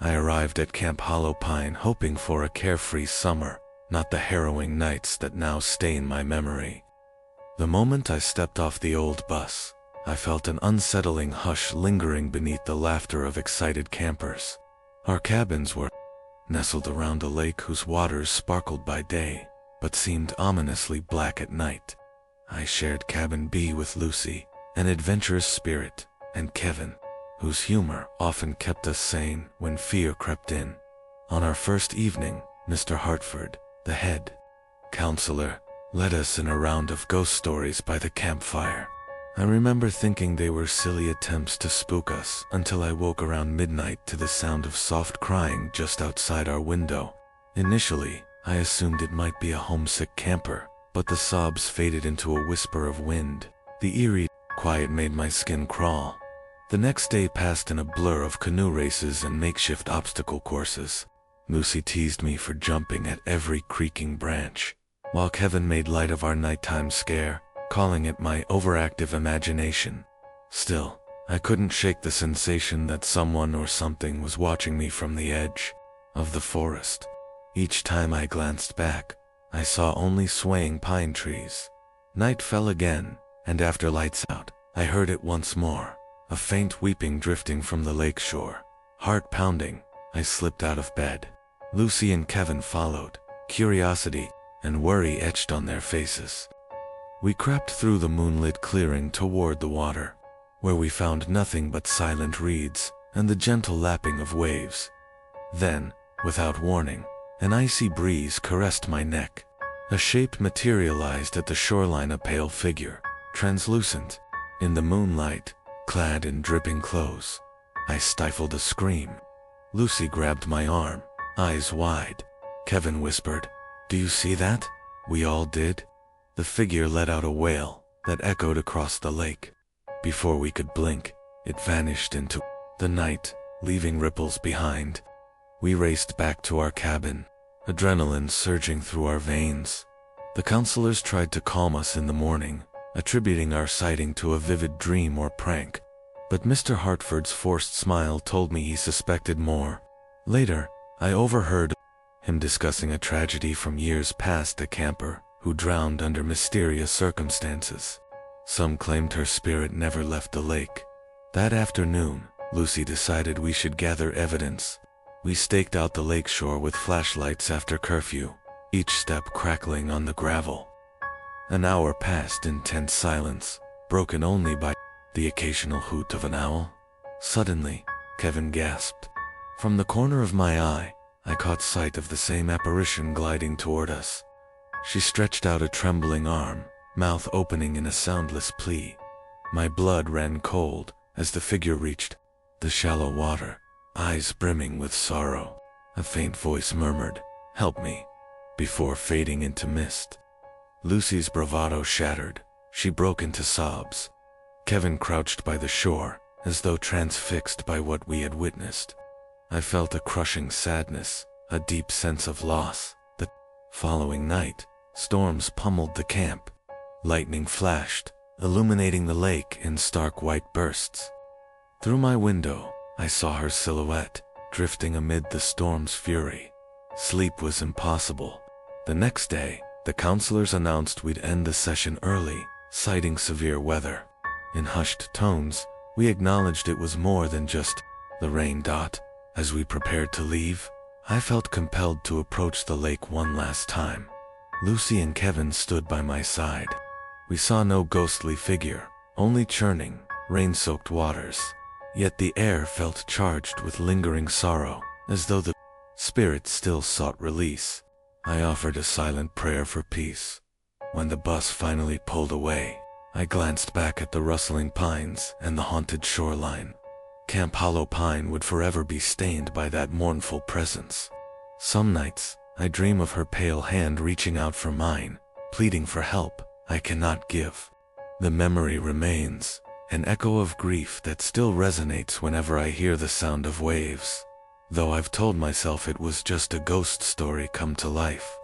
I arrived at Camp Hollow Pine hoping for a carefree summer, not the harrowing nights that now stain my memory. The moment I stepped off the old bus, I felt an unsettling hush lingering beneath the laughter of excited campers. Our cabins were nestled around a lake whose waters sparkled by day, but seemed ominously black at night. I shared cabin B with Lucy, an adventurous spirit, and Kevin, whose humor often kept us sane when fear crept in. On our first evening, Mr. Hartford, the head counselor, led us in a round of ghost stories by the campfire. I remember thinking they were silly attempts to spook us until I woke around midnight to the sound of soft crying just outside our window. Initially, I assumed it might be a homesick camper, but the sobs faded into a whisper of wind. The eerie quiet made my skin crawl. The next day passed in a blur of canoe races and makeshift obstacle courses. Lucy teased me for jumping at every creaking branch, while Kevin made light of our nighttime scare, calling it my overactive imagination. Still, I couldn't shake the sensation that someone or something was watching me from the edge of the forest. Each time I glanced back, I saw only swaying pine trees. Night fell again, and after lights out, I heard it once more, a faint weeping drifting from the lake shore. Heart pounding, I slipped out of bed. Lucy and Kevin followed, curiosity and worry etched on their faces. We crept through the moonlit clearing toward the water, where we found nothing but silent reeds and the gentle lapping of waves. Then, without warning, an icy breeze caressed my neck. A shape materialized at the shoreline, a pale figure, translucent, in the moonlight, clad in dripping clothes. I stifled a scream. Lucy grabbed my arm, eyes wide. Kevin whispered, "Do you see that?" We all did. The figure let out a wail that echoed across the lake. Before we could blink, it vanished into the night, leaving ripples behind. We raced back to our cabin, adrenaline surging through our veins. The counselors tried to calm us in the morning, attributing our sighting to a vivid dream or prank, but Mr. Hartford's forced smile told me he suspected more. Later, I overheard him discussing a tragedy from years past, a camper who drowned under mysterious circumstances. Some claimed her spirit never left the lake. That afternoon, Lucy decided we should gather evidence. We staked out the lakeshore with flashlights after curfew, each step crackling on the gravel. An hour passed in tense silence, broken only by the occasional hoot of an owl. Suddenly, Kevin gasped. From the corner of my eye, I caught sight of the same apparition gliding toward us. She stretched out a trembling arm, mouth opening in a soundless plea. My blood ran cold as the figure reached the shallow water, eyes brimming with sorrow. A faint voice murmured, "Help me," before fading into mist. Lucy's bravado shattered. She broke into sobs. Kevin crouched by the shore, as though transfixed by what we had witnessed. I felt a crushing sadness, a deep sense of loss. The following night, storms pummeled the camp. Lightning flashed, illuminating the lake in stark white bursts. Through my window, I saw her silhouette, drifting amid the storm's fury. Sleep was impossible. The next day, the counselors announced we'd end the session early, citing severe weather. In hushed tones, we acknowledged it was more than just the rain. As we prepared to leave, I felt compelled to approach the lake one last time. Lucy and Kevin stood by my side. We saw no ghostly figure, only churning, rain-soaked waters. Yet the air felt charged with lingering sorrow, as though the spirit still sought release. I offered a silent prayer for peace. When the bus finally pulled away, I glanced back at the rustling pines and the haunted shoreline. Camp Hollow Pine would forever be stained by that mournful presence. Some nights, I dream of her pale hand reaching out for mine, pleading for help I cannot give. The memory remains, an echo of grief that still resonates whenever I hear the sound of waves. Though I've told myself it was just a ghost story come to life,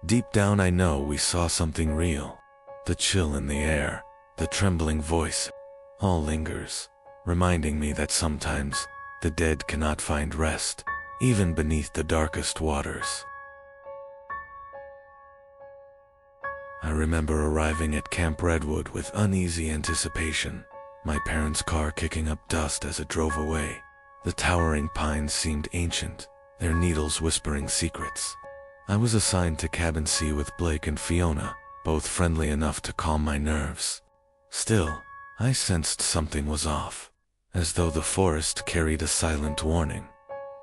deep down I know we saw something real. The chill in the air, the trembling voice, all lingers, reminding me that sometimes the dead cannot find rest, even beneath the darkest waters. I remember arriving at Camp Redwood with uneasy anticipation, my parents' car kicking up dust as it drove away. The towering pines seemed ancient, their needles whispering secrets. I was assigned to Cabin C with Blake and Fiona, both friendly enough to calm my nerves. Still, I sensed something was off, as though the forest carried a silent warning.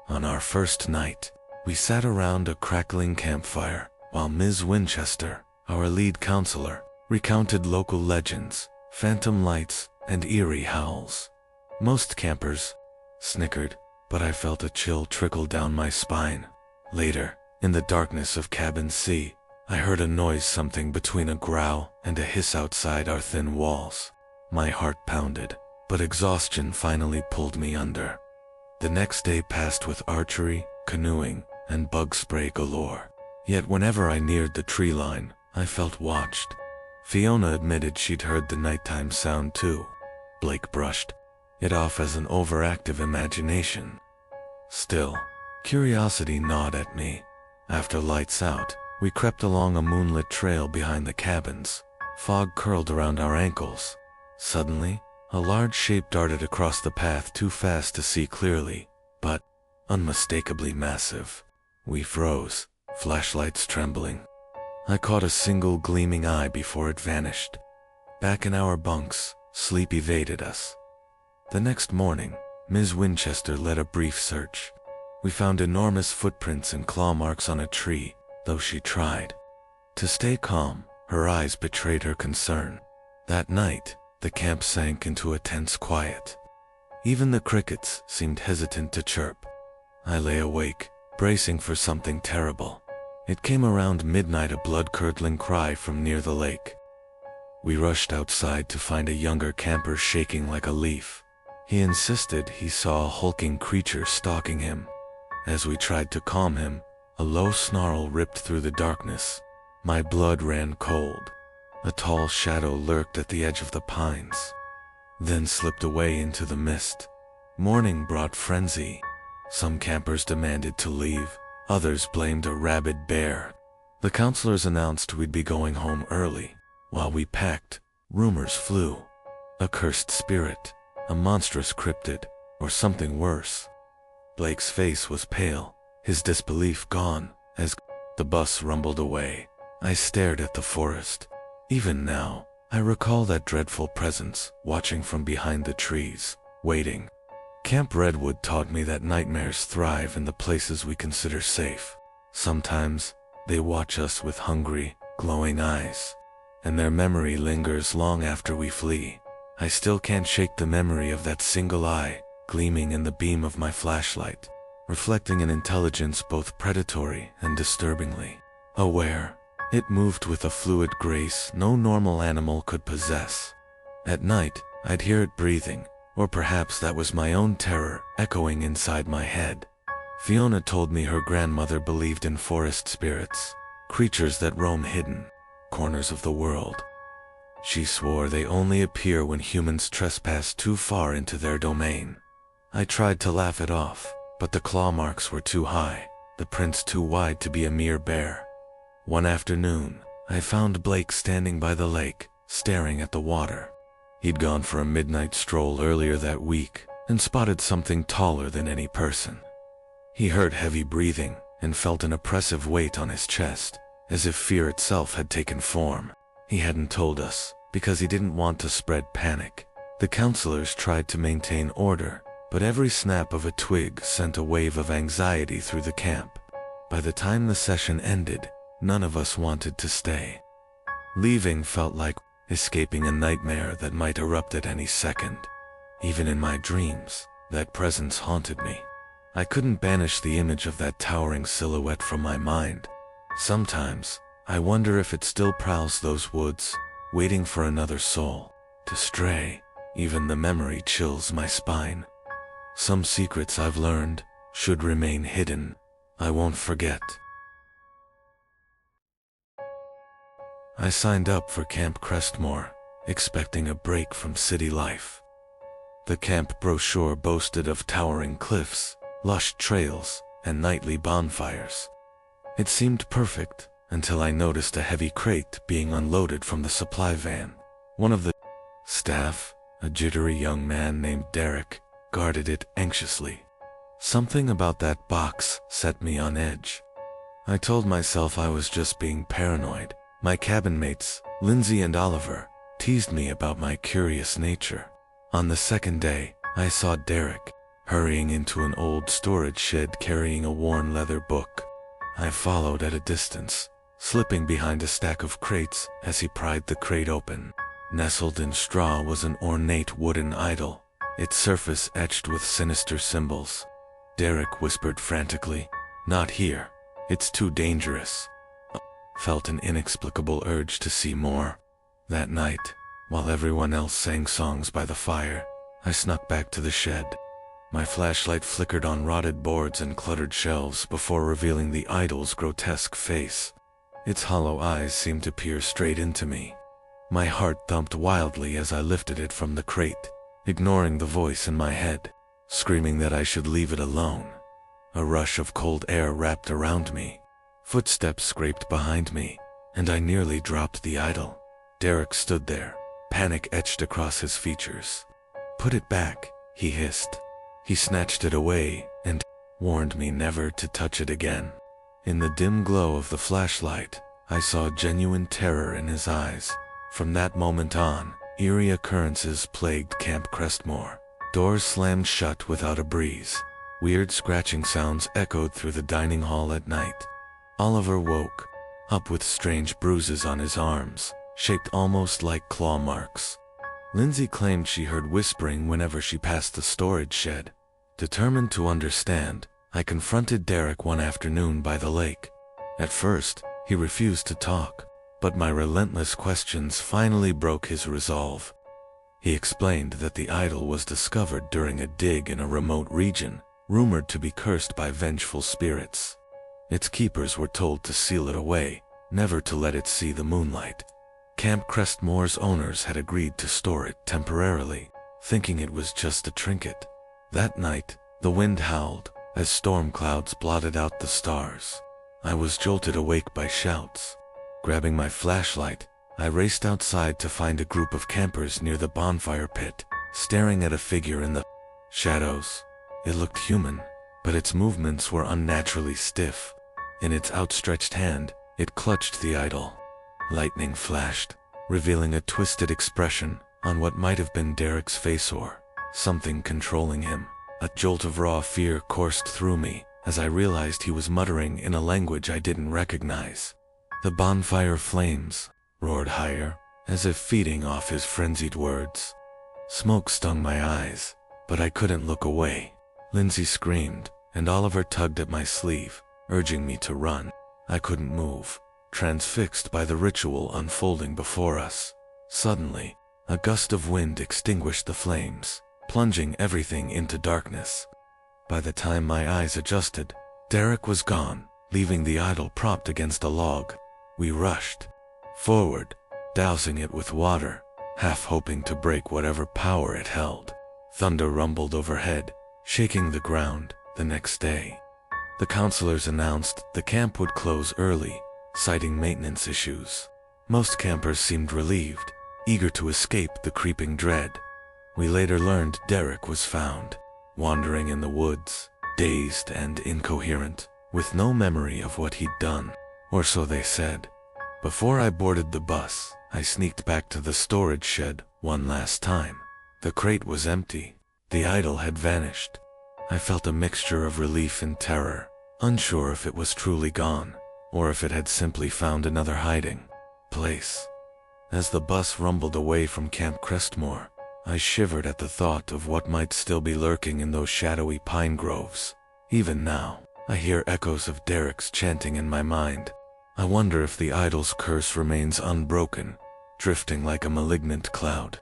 On our first night, we sat around a crackling campfire, while Ms. Winchester, our lead counselor, recounted local legends, phantom lights, and eerie howls. Most campers snickered, but I felt a chill trickle down my spine. Later, in the darkness of Cabin C, I heard a noise, something between a growl and a hiss outside our thin walls. My heart pounded, but exhaustion finally pulled me under. The next day passed with archery, canoeing, and bug spray galore. Yet whenever I neared the tree line, I felt watched. Fiona admitted she'd heard the nighttime sound too. Blake brushed it off as an overactive imagination. Still, curiosity gnawed at me. After lights out, we crept along a moonlit trail behind the cabins. Fog curled around our ankles. Suddenly, a large shape darted across the path, too fast to see clearly, but unmistakably massive. We froze, flashlights trembling. I caught a single gleaming eye before it vanished. Back in our bunks, sleep evaded us. The next morning, Ms. Winchester led a brief search. We found enormous footprints and claw marks on a tree, though she tried to stay calm, her eyes betrayed her concern. That night, the camp sank into a tense quiet. Even the crickets seemed hesitant to chirp. I lay awake, bracing for something terrible. It came around midnight, a blood-curdling cry from near the lake. We rushed outside to find a younger camper shaking like a leaf. He insisted he saw a hulking creature stalking him. As we tried to calm him, a low snarl ripped through the darkness. My blood ran cold. A tall shadow lurked at the edge of the pines, then slipped away into the mist. Morning brought frenzy. Some campers demanded to leave, others blamed a rabid bear. The counselors announced we'd be going home early. While we packed, rumors flew. A cursed spirit, a monstrous cryptid, or something worse. Blake's face was pale, his disbelief gone, as the bus rumbled away. I stared at the forest. Even now, I recall that dreadful presence, watching from behind the trees, waiting. Camp Redwood taught me that nightmares thrive in the places we consider safe. Sometimes, they watch us with hungry, glowing eyes, and their memory lingers long after we flee. I still can't shake the memory of that single eye, gleaming in the beam of my flashlight, reflecting an intelligence both predatory and disturbingly aware. It moved with a fluid grace no normal animal could possess. At night, I'd hear it breathing, or perhaps that was my own terror echoing inside my head. Fiona told me her grandmother believed in forest spirits, creatures that roam hidden corners of the world. She swore they only appear when humans trespass too far into their domain. I tried to laugh it off, but the claw marks were too high, the prints too wide to be a mere bear. One afternoon, I found Blake standing by the lake, staring at the water. He'd gone for a midnight stroll earlier that week and spotted something taller than any person. He heard heavy breathing and felt an oppressive weight on his chest, as if fear itself had taken form. He hadn't told us, because he didn't want to spread panic. The counselors tried to maintain order, but every snap of a twig sent a wave of anxiety through the camp. By the time the session ended, none of us wanted to stay. Leaving felt like escaping a nightmare that might erupt at any second. Even in my dreams, that presence haunted me. I couldn't banish the image of that towering silhouette from my mind. Sometimes, I wonder if it still prowls those woods, waiting for another soul to stray. Even the memory chills my spine. Some secrets I've learned should remain hidden. I won't forget. I signed up for Camp Crestmore, expecting a break from city life. The camp brochure boasted of towering cliffs, lush trails, and nightly bonfires. It seemed perfect until I noticed a heavy crate being unloaded from the supply van. One of the staff, a jittery young man named Derek, guarded it anxiously. Something about that box set me on edge. I told myself I was just being paranoid. My cabin mates, Lindsay and Oliver, teased me about my curious nature. On the second day, I saw Derek hurrying into an old storage shed carrying a worn leather book. I followed at a distance, slipping behind a stack of crates as he pried the crate open. Nestled in straw was an ornate wooden idol, its surface etched with sinister symbols. Derek whispered frantically, "Not here. It's too dangerous." Felt an inexplicable urge to see more. That night, while everyone else sang songs by the fire, I snuck back to the shed. My flashlight flickered on rotted boards and cluttered shelves before revealing the idol's grotesque face. Its hollow eyes seemed to peer straight into me. My heart thumped wildly as I lifted it from the crate, ignoring the voice in my head, screaming that I should leave it alone. A rush of cold air wrapped around me. Footsteps scraped behind me, and I nearly dropped the idol. Derek stood there, panic etched across his features. "Put it back," he hissed. He snatched it away and warned me never to touch it again. In the dim glow of the flashlight, I saw genuine terror in his eyes. From that moment on, eerie occurrences plagued Camp Crestmore. Doors slammed shut without a breeze. Weird scratching sounds echoed through the dining hall at night. Oliver woke up with strange bruises on his arms, shaped almost like claw marks. Lindsay claimed she heard whispering whenever she passed the storage shed. Determined to understand, I confronted Derek one afternoon by the lake. At first, he refused to talk, but my relentless questions finally broke his resolve. He explained that the idol was discovered during a dig in a remote region, rumored to be cursed by vengeful spirits. Its keepers were told to seal it away, never to let it see the moonlight. Camp Crestmore's owners had agreed to store it temporarily, thinking it was just a trinket. That night, the wind howled as storm clouds blotted out the stars. I was jolted awake by shouts. Grabbing my flashlight, I raced outside to find a group of campers near the bonfire pit, staring at a figure in the shadows. It looked human, but its movements were unnaturally stiff. In its outstretched hand, it clutched the idol. Lightning flashed, revealing a twisted expression on what might have been Derek's face or something controlling him. A jolt of raw fear coursed through me as I realized he was muttering in a language I didn't recognize. The bonfire flames roared higher, as if feeding off his frenzied words. Smoke stung my eyes, but I couldn't look away. Lindsay screamed, and Oliver tugged at my sleeve, urging me to run. I couldn't move, transfixed by the ritual unfolding before us. Suddenly, a gust of wind extinguished the flames, plunging everything into darkness. By the time my eyes adjusted, Derek was gone, leaving the idol propped against a log. We rushed forward, dousing it with water, half hoping to break whatever power it held. Thunder rumbled overhead, shaking the ground. The next day, the counselors announced the camp would close early, citing maintenance issues. Most campers seemed relieved, eager to escape the creeping dread. We later learned Derek was found, wandering in the woods, dazed and incoherent, with no memory of what he'd done, or so they said. Before I boarded the bus, I sneaked back to the storage shed one last time. The crate was empty. The idol had vanished. I felt a mixture of relief and terror, unsure if it was truly gone, or if it had simply found another hiding place. As the bus rumbled away from Camp Crestmore, I shivered at the thought of what might still be lurking in those shadowy pine groves. Even now, I hear echoes of Derek's chanting in my mind. I wonder if the idol's curse remains unbroken, drifting like a malignant cloud,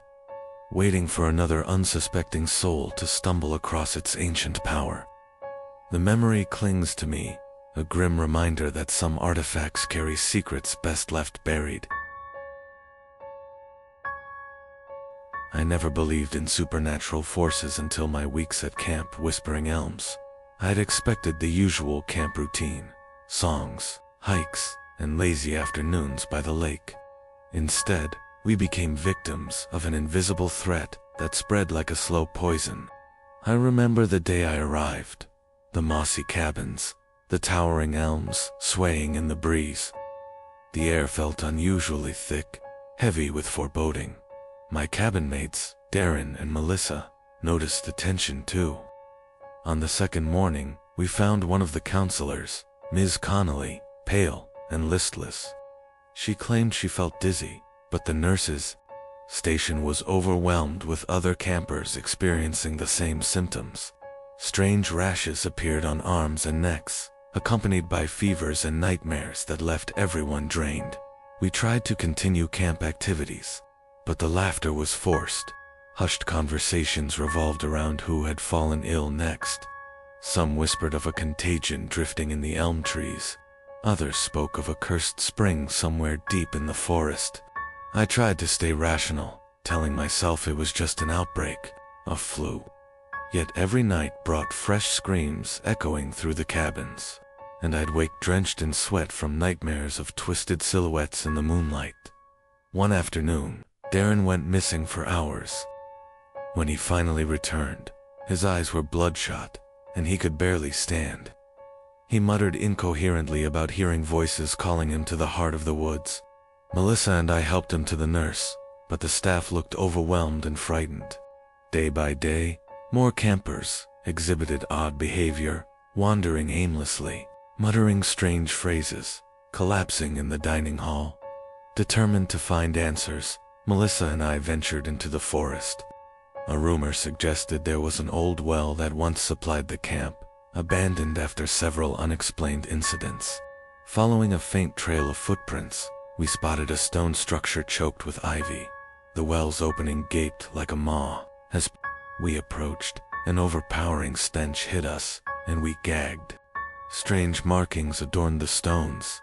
waiting for another unsuspecting soul to stumble across its ancient power. The memory clings to me, a grim reminder that some artifacts carry secrets best left buried. I never believed in supernatural forces until my weeks at Camp Whispering Elms. I had expected the usual camp routine: songs, hikes, and lazy afternoons by the lake. Instead, we became victims of an invisible threat that spread like a slow poison. I remember the day I arrived. The mossy cabins, the towering elms swaying in the breeze. The air felt unusually thick, heavy with foreboding. My cabin mates, Darren and Melissa, noticed the tension too. On the second morning, we found one of the counselors, Ms. Connolly, pale and listless. She claimed she felt dizzy, but the nurses' station was overwhelmed with other campers experiencing the same symptoms. Strange rashes appeared on arms and necks, accompanied by fevers and nightmares that left everyone drained. We tried to continue camp activities, but the laughter was forced. Hushed conversations revolved around who had fallen ill next. Some whispered of a contagion drifting in the elm trees. Others spoke of a cursed spring somewhere deep in the forest. I tried to stay rational, telling myself it was just an outbreak, a flu. Yet every night brought fresh screams echoing through the cabins, and I'd wake drenched in sweat from nightmares of twisted silhouettes in the moonlight. One afternoon, Darren went missing for hours. When he finally returned, his eyes were bloodshot, and he could barely stand. He muttered incoherently about hearing voices calling him to the heart of the woods. Melissa and I helped him to the nurse, but the staff looked overwhelmed and frightened. Day by day, more campers exhibited odd behavior, wandering aimlessly, muttering strange phrases, collapsing in the dining hall. Determined to find answers, Melissa and I ventured into the forest. A rumor suggested there was an old well that once supplied the camp, abandoned after several unexplained incidents. Following a faint trail of footprints, we spotted a stone structure choked with ivy. The well's opening gaped like a maw. As we approached, an overpowering stench hit us, and we gagged. Strange markings adorned the stones,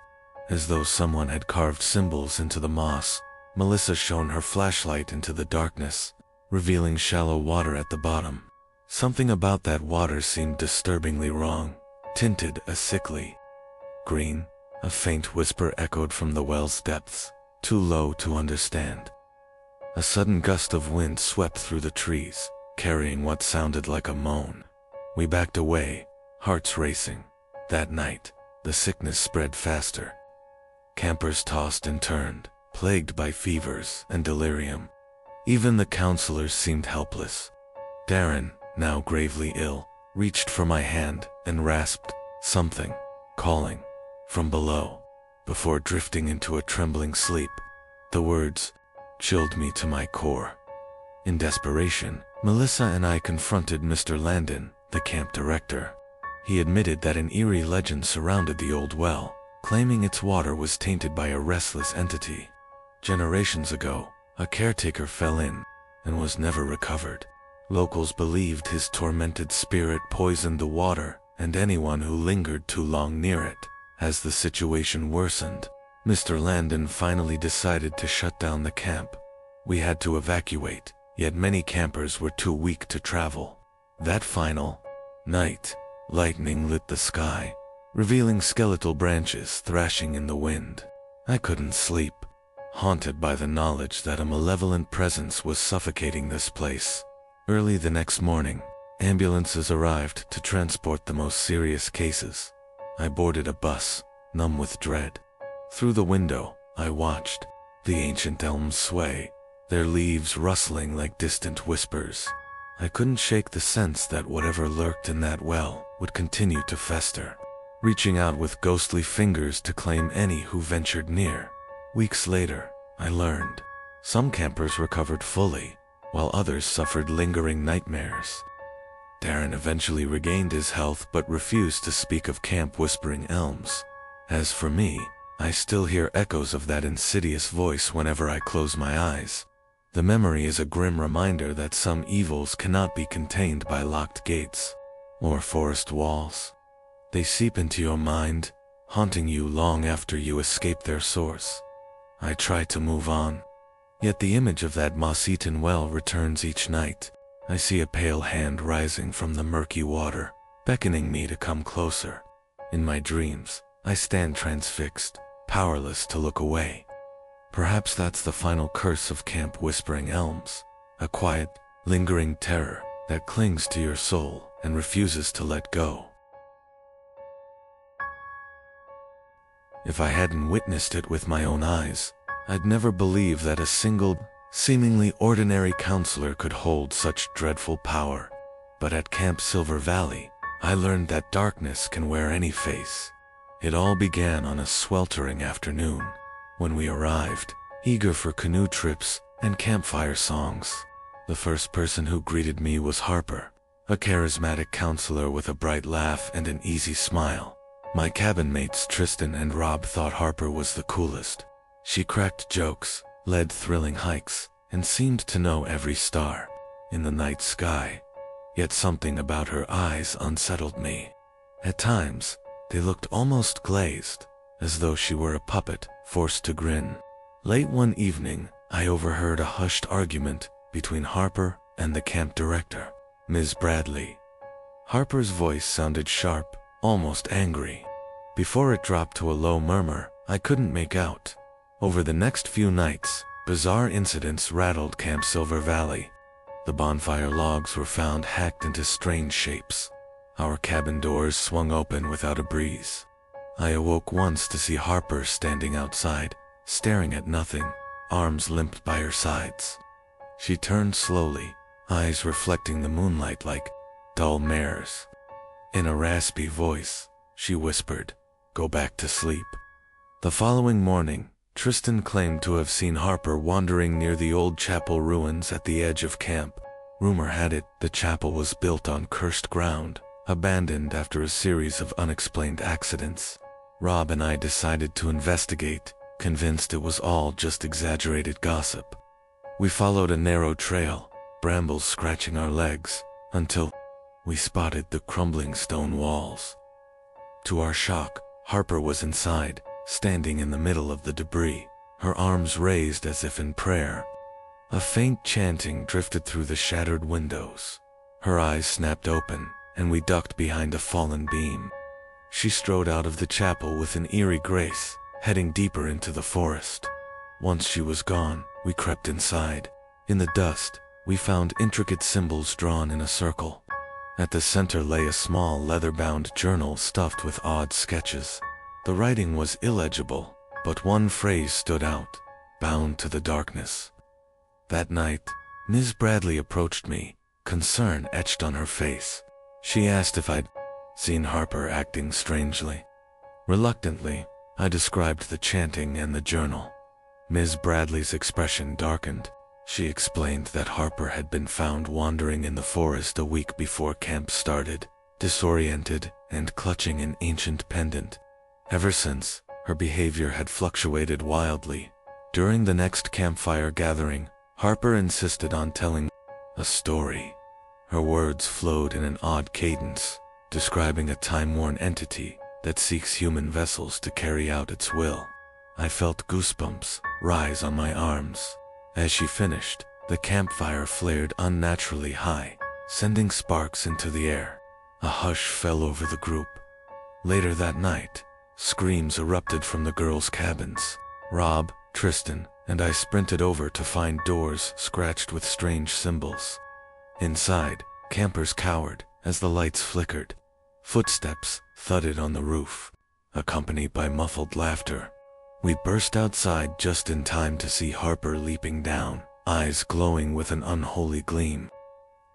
as though someone had carved symbols into the moss. Melissa shone her flashlight into the darkness, revealing shallow water at the bottom. Something about that water seemed disturbingly wrong, tinted a sickly green. A faint whisper echoed from the well's depths, too low to understand. A sudden gust of wind swept through the trees, carrying what sounded like a moan. We backed away, hearts racing. That night, the sickness spread faster. Campers tossed and turned, plagued by fevers and delirium. Even the counselors seemed helpless. Darren, now gravely ill, reached for my hand and rasped something, calling from below, before drifting into a trembling sleep. The words chilled me to my core. In desperation, Melissa and I confronted Mr. Landon, the camp director. He admitted that an eerie legend surrounded the old well, claiming its water was tainted by a restless entity. Generations ago, a caretaker fell in and was never recovered. Locals believed his tormented spirit poisoned the water and anyone who lingered too long near it. As the situation worsened, Mr. Landon finally decided to shut down the camp. We had to evacuate, yet many campers were too weak to travel. That final night, lightning lit the sky, revealing skeletal branches thrashing in the wind. I couldn't sleep, haunted by the knowledge that a malevolent presence was suffocating this place. Early the next morning, ambulances arrived to transport the most serious cases. I boarded a bus, numb with dread. Through the window, I watched the ancient elms sway, their leaves rustling like distant whispers. I couldn't shake the sense that whatever lurked in that well would continue to fester, reaching out with ghostly fingers to claim any who ventured near. Weeks later, I learned some campers recovered fully, while others suffered lingering nightmares. Darren eventually regained his health but refused to speak of camp whispering elms. As for me, I still hear echoes of that insidious voice whenever I close my eyes. The memory is a grim reminder that some evils cannot be contained by locked gates or forest walls. They seep into your mind, haunting you long after you escape their source. I try to move on, yet the image of that moss-eaten well returns each night. I see a pale hand rising from the murky water, beckoning me to come closer. In my dreams, I stand transfixed, powerless to look away. Perhaps that's the final curse of Camp Whispering Elms, a quiet, lingering terror that clings to your soul and refuses to let go. If I hadn't witnessed it with my own eyes, I'd never believe that a single, seemingly ordinary counselor could hold such dreadful power. But at Camp Silver Valley, I learned that darkness can wear any face. It all began on a sweltering afternoon, when we arrived, eager for canoe trips and campfire songs. The first person who greeted me was Harper, a charismatic counselor with a bright laugh and an easy smile. My cabin mates Tristan and Rob thought Harper was the coolest. She cracked jokes, led thrilling hikes, and seemed to know every star in the night sky. Yet something about her eyes unsettled me. At times, they looked almost glazed, as though she were a puppet forced to grin. Late one evening, I overheard a hushed argument between Harper and the camp director, Ms. Bradley. Harper's voice sounded sharp, almost angry. Before it dropped to a low murmur I couldn't make out. Over the next few nights, bizarre incidents rattled Camp Silver Valley. The bonfire logs were found hacked into strange shapes. Our cabin doors swung open without a breeze. I awoke once to see Harper standing outside, staring at nothing, arms limped by her sides. She turned slowly, eyes reflecting the moonlight like dull mirrors. In a raspy voice, she whispered, "Go back to sleep." The following morning, Tristan claimed to have seen Harper wandering near the old chapel ruins at the edge of camp. Rumor had it the chapel was built on cursed ground, abandoned after a series of unexplained accidents. Rob and I decided to investigate, convinced it was all just exaggerated gossip. We followed a narrow trail, brambles scratching our legs, until we spotted the crumbling stone walls. To our shock, Harper was inside, standing in the middle of the debris, her arms raised as if in prayer. A faint chanting drifted through the shattered windows. Her eyes snapped open, and we ducked behind a fallen beam. She strode out of the chapel with an eerie grace, heading deeper into the forest. Once she was gone, we crept inside. In the dust, we found intricate symbols drawn in a circle. At the center lay a small leather-bound journal stuffed with odd sketches. The writing was illegible, but one phrase stood out, "Bound to the darkness." That night, Ms. Bradley approached me, concern etched on her face. She asked if I'd seen Harper acting strangely. Reluctantly, I described the chanting and the journal. Ms. Bradley's expression darkened. She explained that Harper had been found wandering in the forest a week before camp started, disoriented and clutching an ancient pendant. Ever since, her behavior had fluctuated wildly. During the next campfire gathering, Harper insisted on telling a story. Her words flowed in an odd cadence, describing a time-worn entity that seeks human vessels to carry out its will. I felt goosebumps rise on my arms. As she finished, the campfire flared unnaturally high, sending sparks into the air. A hush fell over the group. Later that night, screams erupted from the girls' cabins. Rob, Tristan, and I sprinted over to find doors scratched with strange symbols. Inside, campers cowered as the lights flickered. Footsteps thudded on the roof, accompanied by muffled laughter. We burst outside just in time to see Harper leaping down, eyes glowing with an unholy gleam.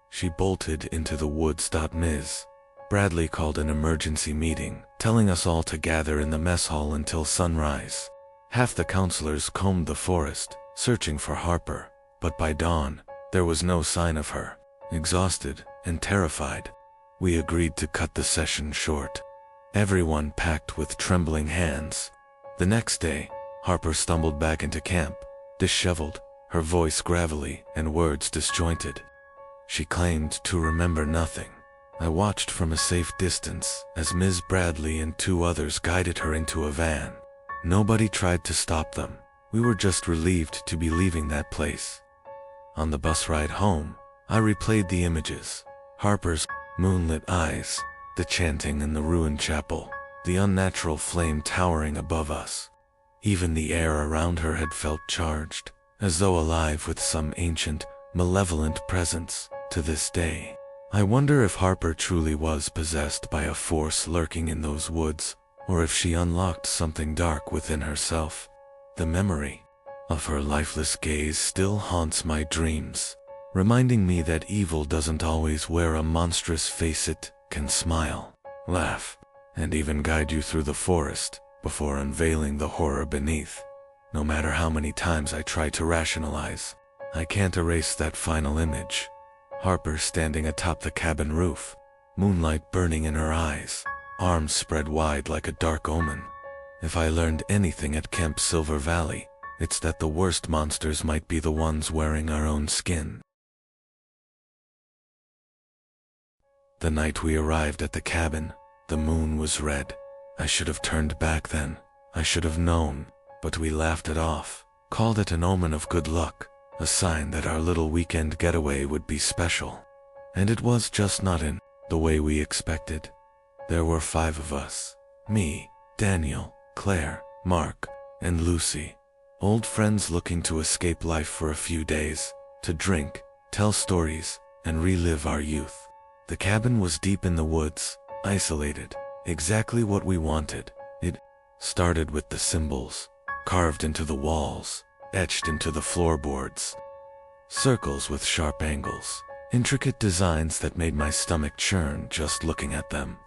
She bolted into the woods. Ms. Bradley called an emergency meeting, telling us all to gather in the mess hall until sunrise. Half the counselors combed the forest, searching for Harper, but by dawn, there was no sign of her. Exhausted and terrified, we agreed to cut the session short. Everyone packed with trembling hands. The next day, Harper stumbled back into camp, disheveled, her voice gravelly and words disjointed. She claimed to remember nothing. I watched from a safe distance as Ms. Bradley and two others guided her into a van. Nobody tried to stop them. We were just relieved to be leaving that place. On the bus ride home, I replayed the images. Harper's moonlit eyes, the chanting in the ruined chapel, the unnatural flame towering above us. Even the air around her had felt charged, as though alive with some ancient, malevolent presence. To this day, I wonder if Harper truly was possessed by a force lurking in those woods, or if she unlocked something dark within herself. The memory of her lifeless gaze still haunts my dreams, reminding me that evil doesn't always wear a monstrous face. It can smile, laugh, and even guide you through the forest before unveiling the horror beneath. No matter how many times I try to rationalize, I can't erase that final image. Harper standing atop the cabin roof, moonlight burning in her eyes, arms spread wide like a dark omen. If I learned anything at Camp Silver Valley, it's that the worst monsters might be the ones wearing our own skin. The night we arrived at the cabin, the moon was red. I should have turned back then. I should have known, but we laughed it off, called it an omen of good luck, a sign that our little weekend getaway would be special. And it was just not in the way we expected. There were 5 of us: me, Daniel, Claire, Mark, and Lucy. Old friends looking to escape life for a few days, to drink, tell stories, and relive our youth. The cabin was deep in the woods, isolated, exactly what we wanted. It started with the symbols, carved into the walls, etched into the floorboards. Circles with sharp angles, intricate designs that made my stomach churn just looking at them.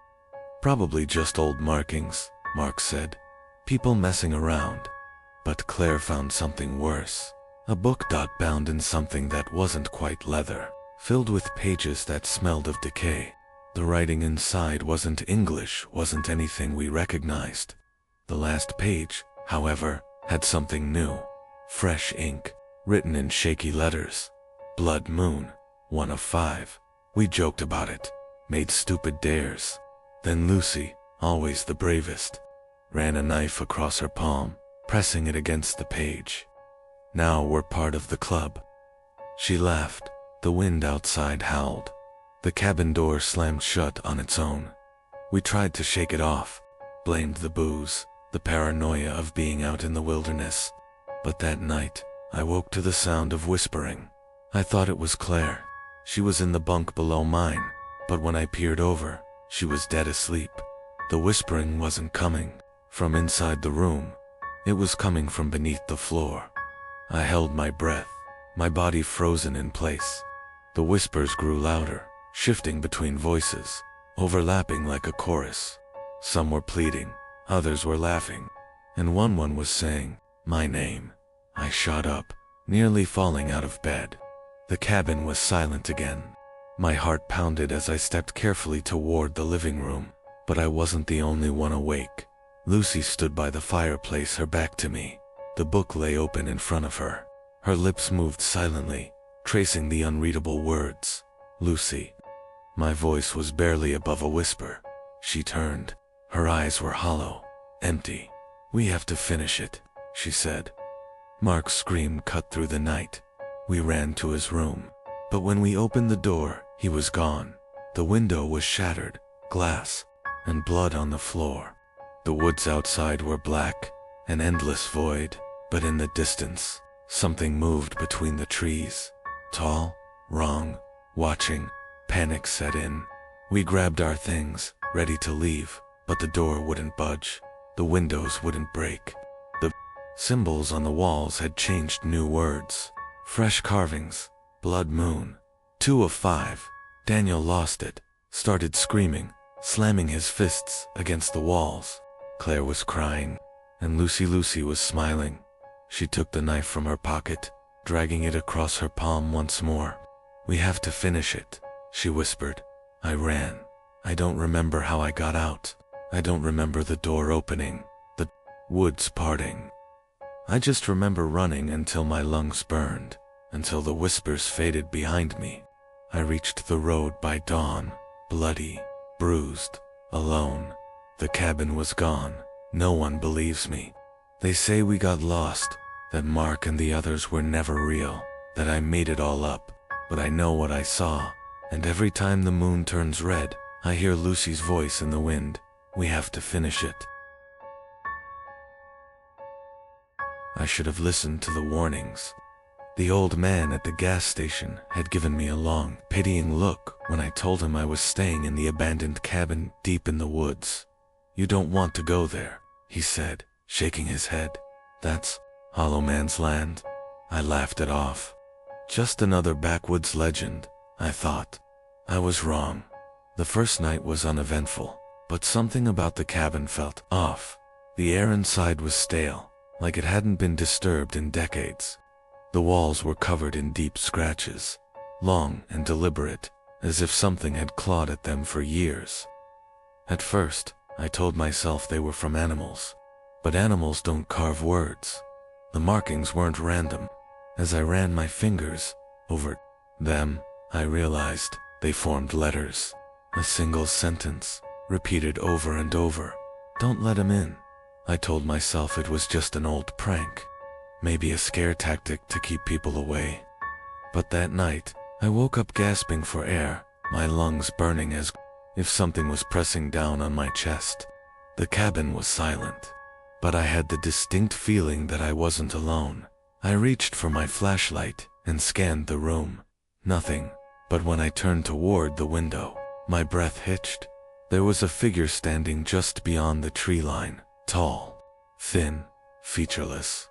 Probably just old markings, Mark said. People messing around. But Claire found something worse. A book bound in something that wasn't quite leather, filled with pages that smelled of decay. The writing inside wasn't English, wasn't anything we recognized. The last page, however, had something new. Fresh ink, written in shaky letters. Blood Moon, 1 of 5. We joked about it, made stupid dares. Then Lucy, always the bravest, ran a knife across her palm, pressing it against the page. Now we're part of the club. She laughed. The wind outside howled. The cabin door slammed shut on its own. We tried to shake it off, blamed the booze, the paranoia of being out in the wilderness. But that night, I woke to the sound of whispering. I thought it was Claire. She was in the bunk below mine, but when I peered over, she was dead asleep. The whispering wasn't coming from inside the room. It was coming from beneath the floor. I held my breath, my body frozen in place. The whispers grew louder, shifting between voices, overlapping like a chorus. Some were pleading, others were laughing, and one was saying, "My name." I shot up, nearly falling out of bed. The cabin was silent again. My heart pounded as I stepped carefully toward the living room, but I wasn't the only one awake. Lucy stood by the fireplace, her back to me. The book lay open in front of her. Her lips moved silently, tracing the unreadable words. "Lucy." My voice was barely above a whisper. She turned. Her eyes were hollow, empty. "We have to finish it," she said. Mark's scream cut through the night. We ran to his room, but when we opened the door, he was gone. The window was shattered, glass, and blood on the floor. The woods outside were black, an endless void, but in the distance, something moved between the trees. Tall, wrong, watching. Panic set in. We grabbed our things, ready to leave, but the door wouldn't budge. The windows wouldn't break. The symbols on the walls had changed, new words. Fresh carvings. Blood Moon. 2 of 5. Daniel lost it, started screaming, slamming his fists against the walls. Claire was crying, and Lucy was smiling. She took the knife from her pocket, dragging it across her palm once more. "We have to finish it," she whispered. I ran. I don't remember how I got out. I don't remember the door opening, the woods parting. I just remember running until my lungs burned, until the whispers faded behind me. I reached the road by dawn, bloody, bruised, alone. The cabin was gone. No one believes me. They say we got lost, that Mark and the others were never real, that I made it all up, but I know what I saw, and every time the moon turns red, I hear Lucy's voice in the wind. We have to finish it. I should have listened to the warnings. The old man at the gas station had given me a long, pitying look when I told him I was staying in the abandoned cabin deep in the woods. You don't want to go there, he said, shaking his head. That's Hollow Man's Land. I laughed it off. Just another backwoods legend, I thought. I was wrong. The first night was uneventful, but something about the cabin felt off. The air inside was stale, like it hadn't been disturbed in decades. The walls were covered in deep scratches, long and deliberate, as if something had clawed at them for years. At first, I told myself they were from animals, but animals don't carve words. The markings weren't random. As I ran my fingers over them, I realized they formed letters. A single sentence, repeated over and over. Don't let him in. I told myself it was just an old prank. Maybe a scare tactic to keep people away. But that night, I woke up gasping for air, my lungs burning as if something was pressing down on my chest. The cabin was silent, but I had the distinct feeling that I wasn't alone. I reached for my flashlight and scanned the room. Nothing, but when I turned toward the window, my breath hitched. There was a figure standing just beyond the tree line, tall, thin, featureless.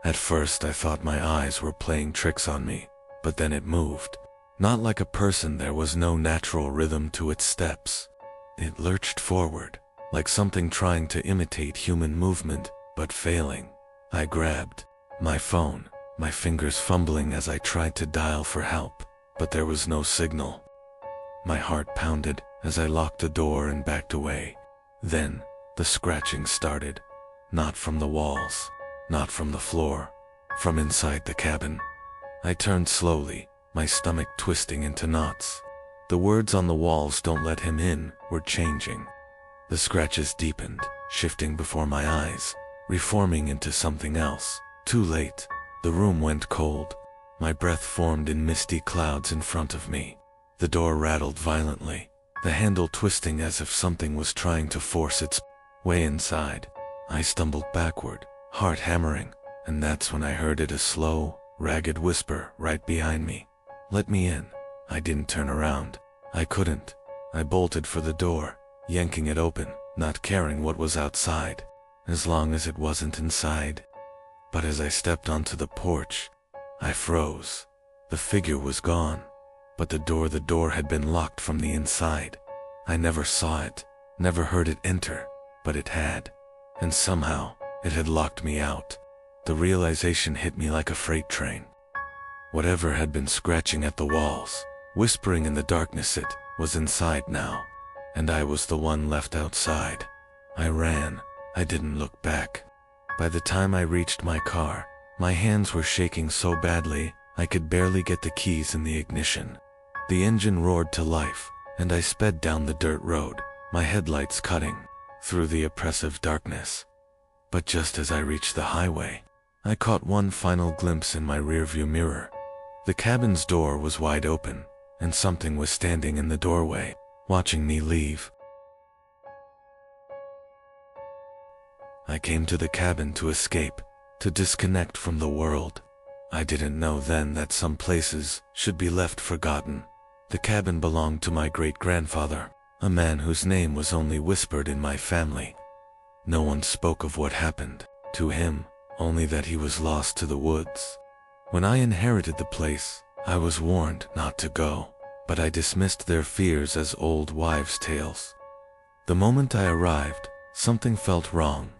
At first I thought my eyes were playing tricks on me, but then it moved. Not like a person, there was no natural rhythm to its steps. It lurched forward, like something trying to imitate human movement, but failing. I grabbed my phone, my fingers fumbling as I tried to dial for help, but there was no signal. My heart pounded as I locked the door and backed away. Then, the scratching started. Not from the walls, not from the floor, from inside the cabin. I turned slowly, my stomach twisting into knots. The words on the walls, "Don't let him in," were changing. The scratches deepened, shifting before my eyes, reforming into something else. Too late. The room went cold. My breath formed in misty clouds in front of me. The door rattled violently, the handle twisting as if something was trying to force its way inside. I stumbled backward, heart hammering, and that's when I heard it, a slow, ragged whisper right behind me. Let me in. I didn't turn around. I couldn't. I bolted for the door, yanking it open, not caring what was outside, as long as it wasn't inside. But as I stepped onto the porch, I froze. The figure was gone, but the door had been locked from the inside. I never saw it, never heard it enter, but it had. And somehow, it had locked me out. The realization hit me like a freight train. Whatever had been scratching at the walls, whispering in the darkness, it was inside now, and I was the one left outside. I ran. I didn't look back. By the time I reached my car, my hands were shaking so badly, I could barely get the keys in the ignition. The engine roared to life, and I sped down the dirt road, my headlights cutting through the oppressive darkness. But just as I reached the highway, I caught one final glimpse in my rearview mirror. The cabin's door was wide open, and something was standing in the doorway, watching me leave. I came to the cabin to escape, to disconnect from the world. I didn't know then that some places should be left forgotten. The cabin belonged to my great-grandfather, a man whose name was only whispered in my family. No one spoke of what happened to him, only that he was lost to the woods. When I inherited the place, I was warned not to go, but I dismissed their fears as old wives' tales. The moment I arrived, something felt wrong.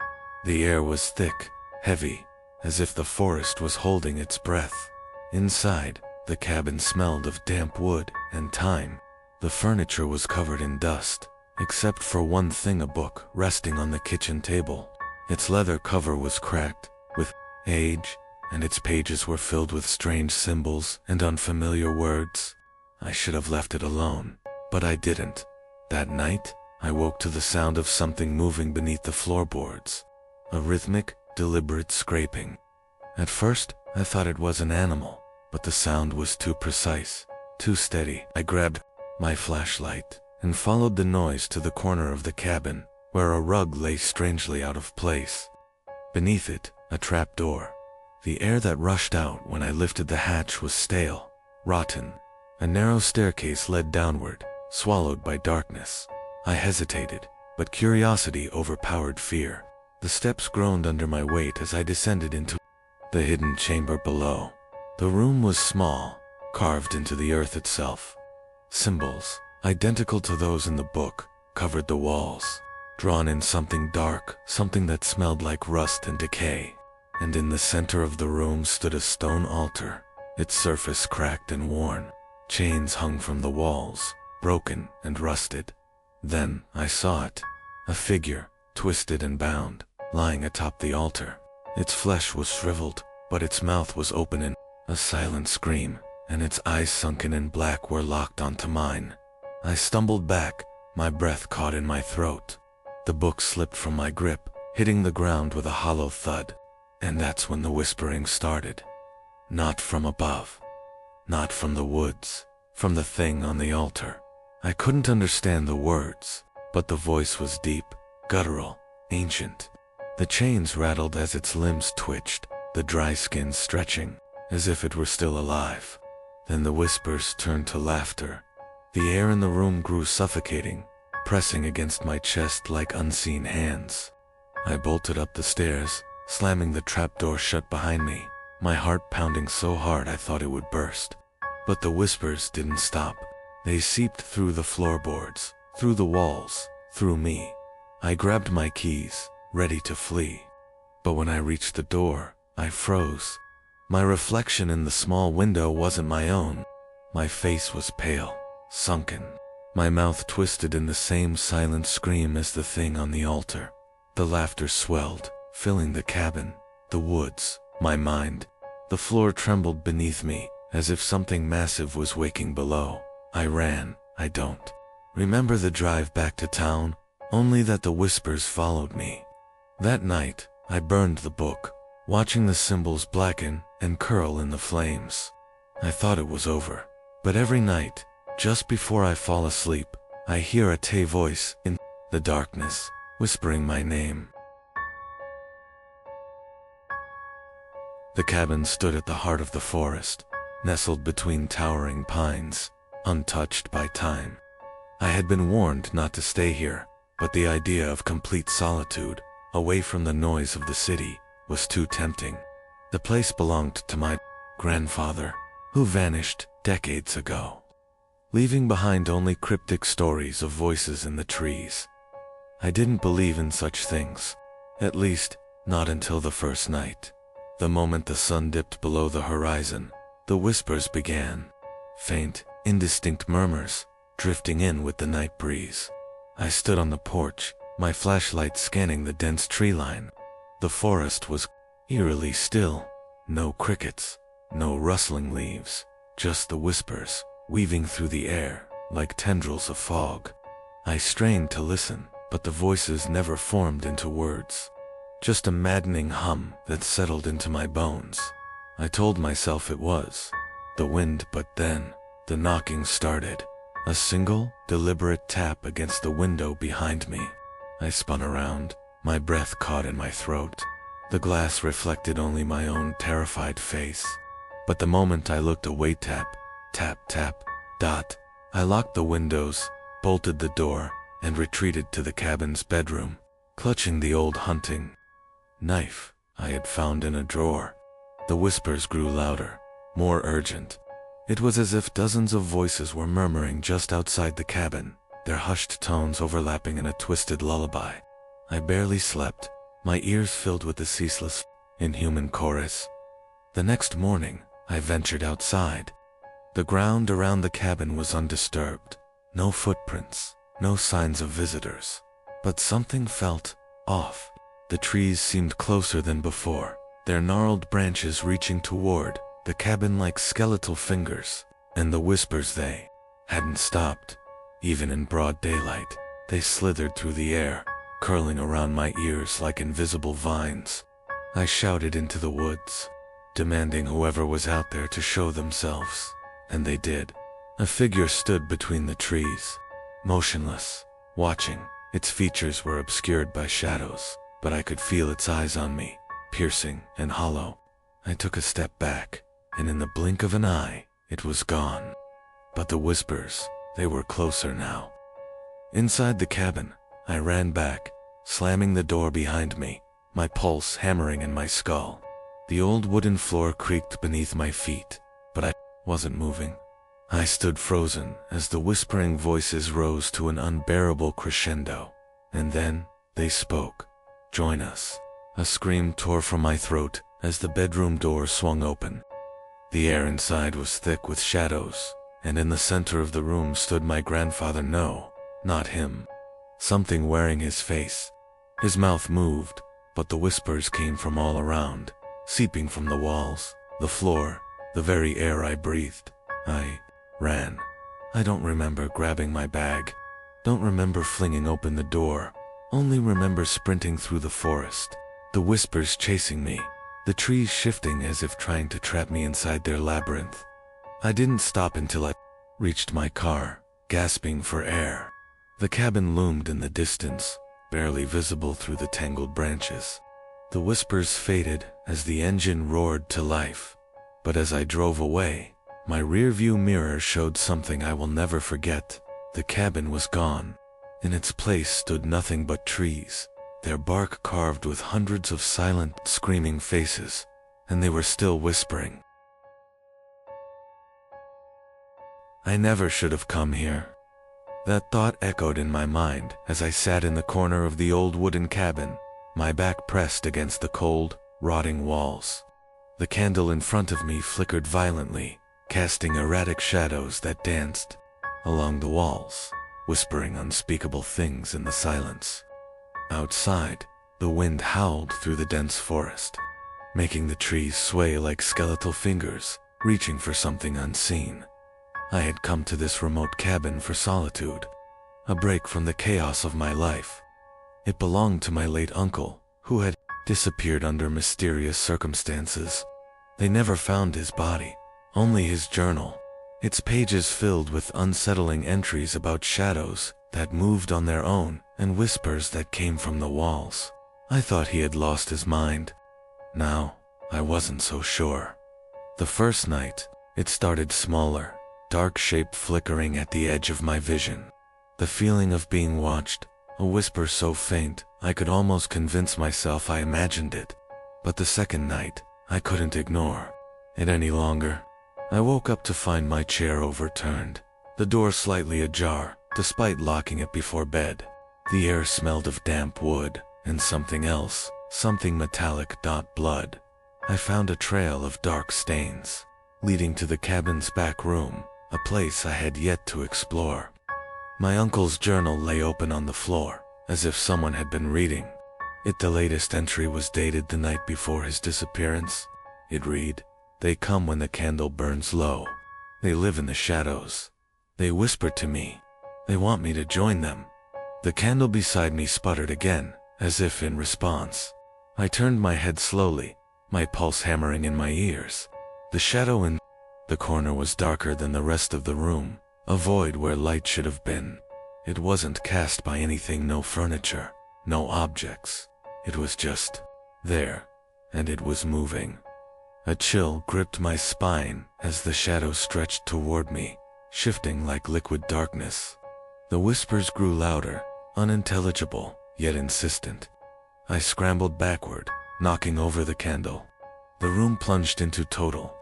The air was thick, heavy, as if the forest was holding its breath. Inside, the cabin smelled of damp wood and thyme. The furniture was covered in dust, except for one thing, a book resting on the kitchen table. Its leather cover was cracked with age, and its pages were filled with strange symbols and unfamiliar words. I should have left it alone, but I didn't. That night, I woke to the sound of something moving beneath the floorboards. A rhythmic, deliberate scraping. At first, I thought it was an animal, but the sound was too precise, too steady. I grabbed my flashlight and followed the noise to the corner of the cabin, where a rug lay strangely out of place. Beneath it, a trapdoor. The air that rushed out when I lifted the hatch was stale, rotten. A narrow staircase led downward, swallowed by darkness. I hesitated, but curiosity overpowered fear. The steps groaned under my weight as I descended into the hidden chamber below. The room was small, carved into the earth itself. Symbols, identical to those in the book, covered the walls, drawn in something dark, something that smelled like rust and decay. And in the center of the room stood a stone altar, its surface cracked and worn. Chains hung from the walls, broken and rusted. Then I saw it, a figure, twisted and bound, lying atop the altar. Its flesh was shriveled, but its mouth was open in a silent scream, and its eyes sunken in black were locked onto mine. I stumbled back, my breath caught in my throat. The book slipped from my grip, hitting the ground with a hollow thud. And that's when the whispering started. Not from above. Not from the woods. From the thing on the altar. I couldn't understand the words, but the voice was deep, guttural, ancient. The chains rattled as its limbs twitched, the dry skin stretching, as if it were still alive. Then the whispers turned to laughter. The air in the room grew suffocating, pressing against my chest like unseen hands. I bolted up the stairs, slamming the trapdoor shut behind me, my heart pounding so hard I thought it would burst. But the whispers didn't stop. They seeped through the floorboards, through the walls, through me. I grabbed my keys, ready to flee. But when I reached the door, I froze. My reflection in the small window wasn't my own. My face was pale, sunken. My mouth twisted in the same silent scream as the thing on the altar. The laughter swelled, filling the cabin, the woods, my mind. The floor trembled beneath me, as if something massive was waking below. I ran. I don't remember the drive back to town, only that the whispers followed me. That night, I burned the book, watching the symbols blacken and curl in the flames. I thought it was over, but every night, just before I fall asleep, I hear a Tay voice in the darkness, whispering my name. The cabin stood at the heart of the forest, nestled between towering pines, untouched by time. I had been warned not to stay here, but the idea of complete solitude, away from the noise of the city, was too tempting. The place belonged to my grandfather, who vanished decades ago, leaving behind only cryptic stories of voices in the trees. I didn't believe in such things, at least, not until the first night. The moment the sun dipped below the horizon, the whispers began. Faint, indistinct murmurs, drifting in with the night breeze. I stood on the porch, my flashlight scanning the dense tree line. The forest was eerily still. No crickets, no rustling leaves, just the whispers, weaving through the air, like tendrils of fog. I strained to listen, but the voices never formed into words. Just a maddening hum that settled into my bones. I told myself it was the wind, but then the knocking started. A single, deliberate tap against the window behind me. I spun around, my breath caught in my throat. The glass reflected only my own terrified face. But the moment I looked away, tap, tap, tap, dot. I locked the windows, bolted the door, and retreated to the cabin's bedroom, clutching the old hunting knife I had found in a drawer. The whispers grew louder, more urgent. It was as if dozens of voices were murmuring just outside the cabin, their hushed tones overlapping in a twisted lullaby. I barely slept, my ears filled with the ceaseless, inhuman chorus. The next morning, I ventured outside. The ground around the cabin was undisturbed. No footprints, no signs of visitors. But something felt off. The trees seemed closer than before, their gnarled branches reaching toward the cabin like skeletal fingers, and the whispers, they hadn't stopped. Even in broad daylight, they slithered through the air, curling around my ears like invisible vines. I shouted into the woods, demanding whoever was out there to show themselves, and they did. A figure stood between the trees, motionless, watching. Its features were obscured by shadows, but I could feel its eyes on me, piercing and hollow. I took a step back, and in the blink of an eye, it was gone. But the whispers, they were closer now. Inside the cabin, I ran back, slamming the door behind me, my pulse hammering in my skull. The old wooden floor creaked beneath my feet, but I wasn't moving. I stood frozen as the whispering voices rose to an unbearable crescendo. And then, they spoke. "Join us." A scream tore from my throat as the bedroom door swung open. The air inside was thick with shadows, and in the center of the room stood my grandfather. No, not him. Something wearing his face. His mouth moved, but the whispers came from all around, seeping from the walls, the floor, the very air I breathed. I ran. I don't remember grabbing my bag. Don't remember flinging open the door. Only remember sprinting through the forest. The whispers chasing me. The trees shifting as if trying to trap me inside their labyrinth. I didn't stop until I reached my car, gasping for air. The cabin loomed in the distance, barely visible through the tangled branches. The whispers faded as the engine roared to life. But as I drove away, my rearview mirror showed something I will never forget. The cabin was gone. In its place stood nothing but trees, their bark carved with hundreds of silent, screaming faces, and they were still whispering. I never should have come here. That thought echoed in my mind as I sat in the corner of the old wooden cabin, my back pressed against the cold, rotting walls. The candle in front of me flickered violently, casting erratic shadows that danced along the walls, whispering unspeakable things in the silence. Outside, the wind howled through the dense forest, making the trees sway like skeletal fingers, reaching for something unseen. I had come to this remote cabin for solitude, a break from the chaos of my life. It belonged to my late uncle, who had disappeared under mysterious circumstances. They never found his body, only his journal, its pages filled with unsettling entries about shadows that moved on their own and whispers that came from the walls. I thought he had lost his mind. Now, I wasn't so sure. The first night, it started smaller, dark shape flickering at the edge of my vision. The feeling of being watched, a whisper so faint I could almost convince myself I imagined it. But the second night, I couldn't ignore it any longer. I woke up to find my chair overturned, the door slightly ajar, despite locking it before bed. The air smelled of damp wood, and something else, something metallic. Blood. I found a trail of dark stains, leading to the cabin's back room, a place I had yet to explore. My uncle's journal lay open on the floor, as if someone had been reading. The latest entry was dated the night before his disappearance. It read, "They come when the candle burns low. They live in the shadows. They whisper to me. They want me to join them." The candle beside me sputtered again, as if in response. I turned my head slowly, my pulse hammering in my ears. The shadow in the corner was darker than the rest of the room, a void where light should have been. It wasn't cast by anything, no furniture, no objects. It was just there, and it was moving. A chill gripped my spine as the shadow stretched toward me, shifting like liquid darkness. The whispers grew louder, unintelligible, yet insistent. I scrambled backward, knocking over the candle. The room plunged into total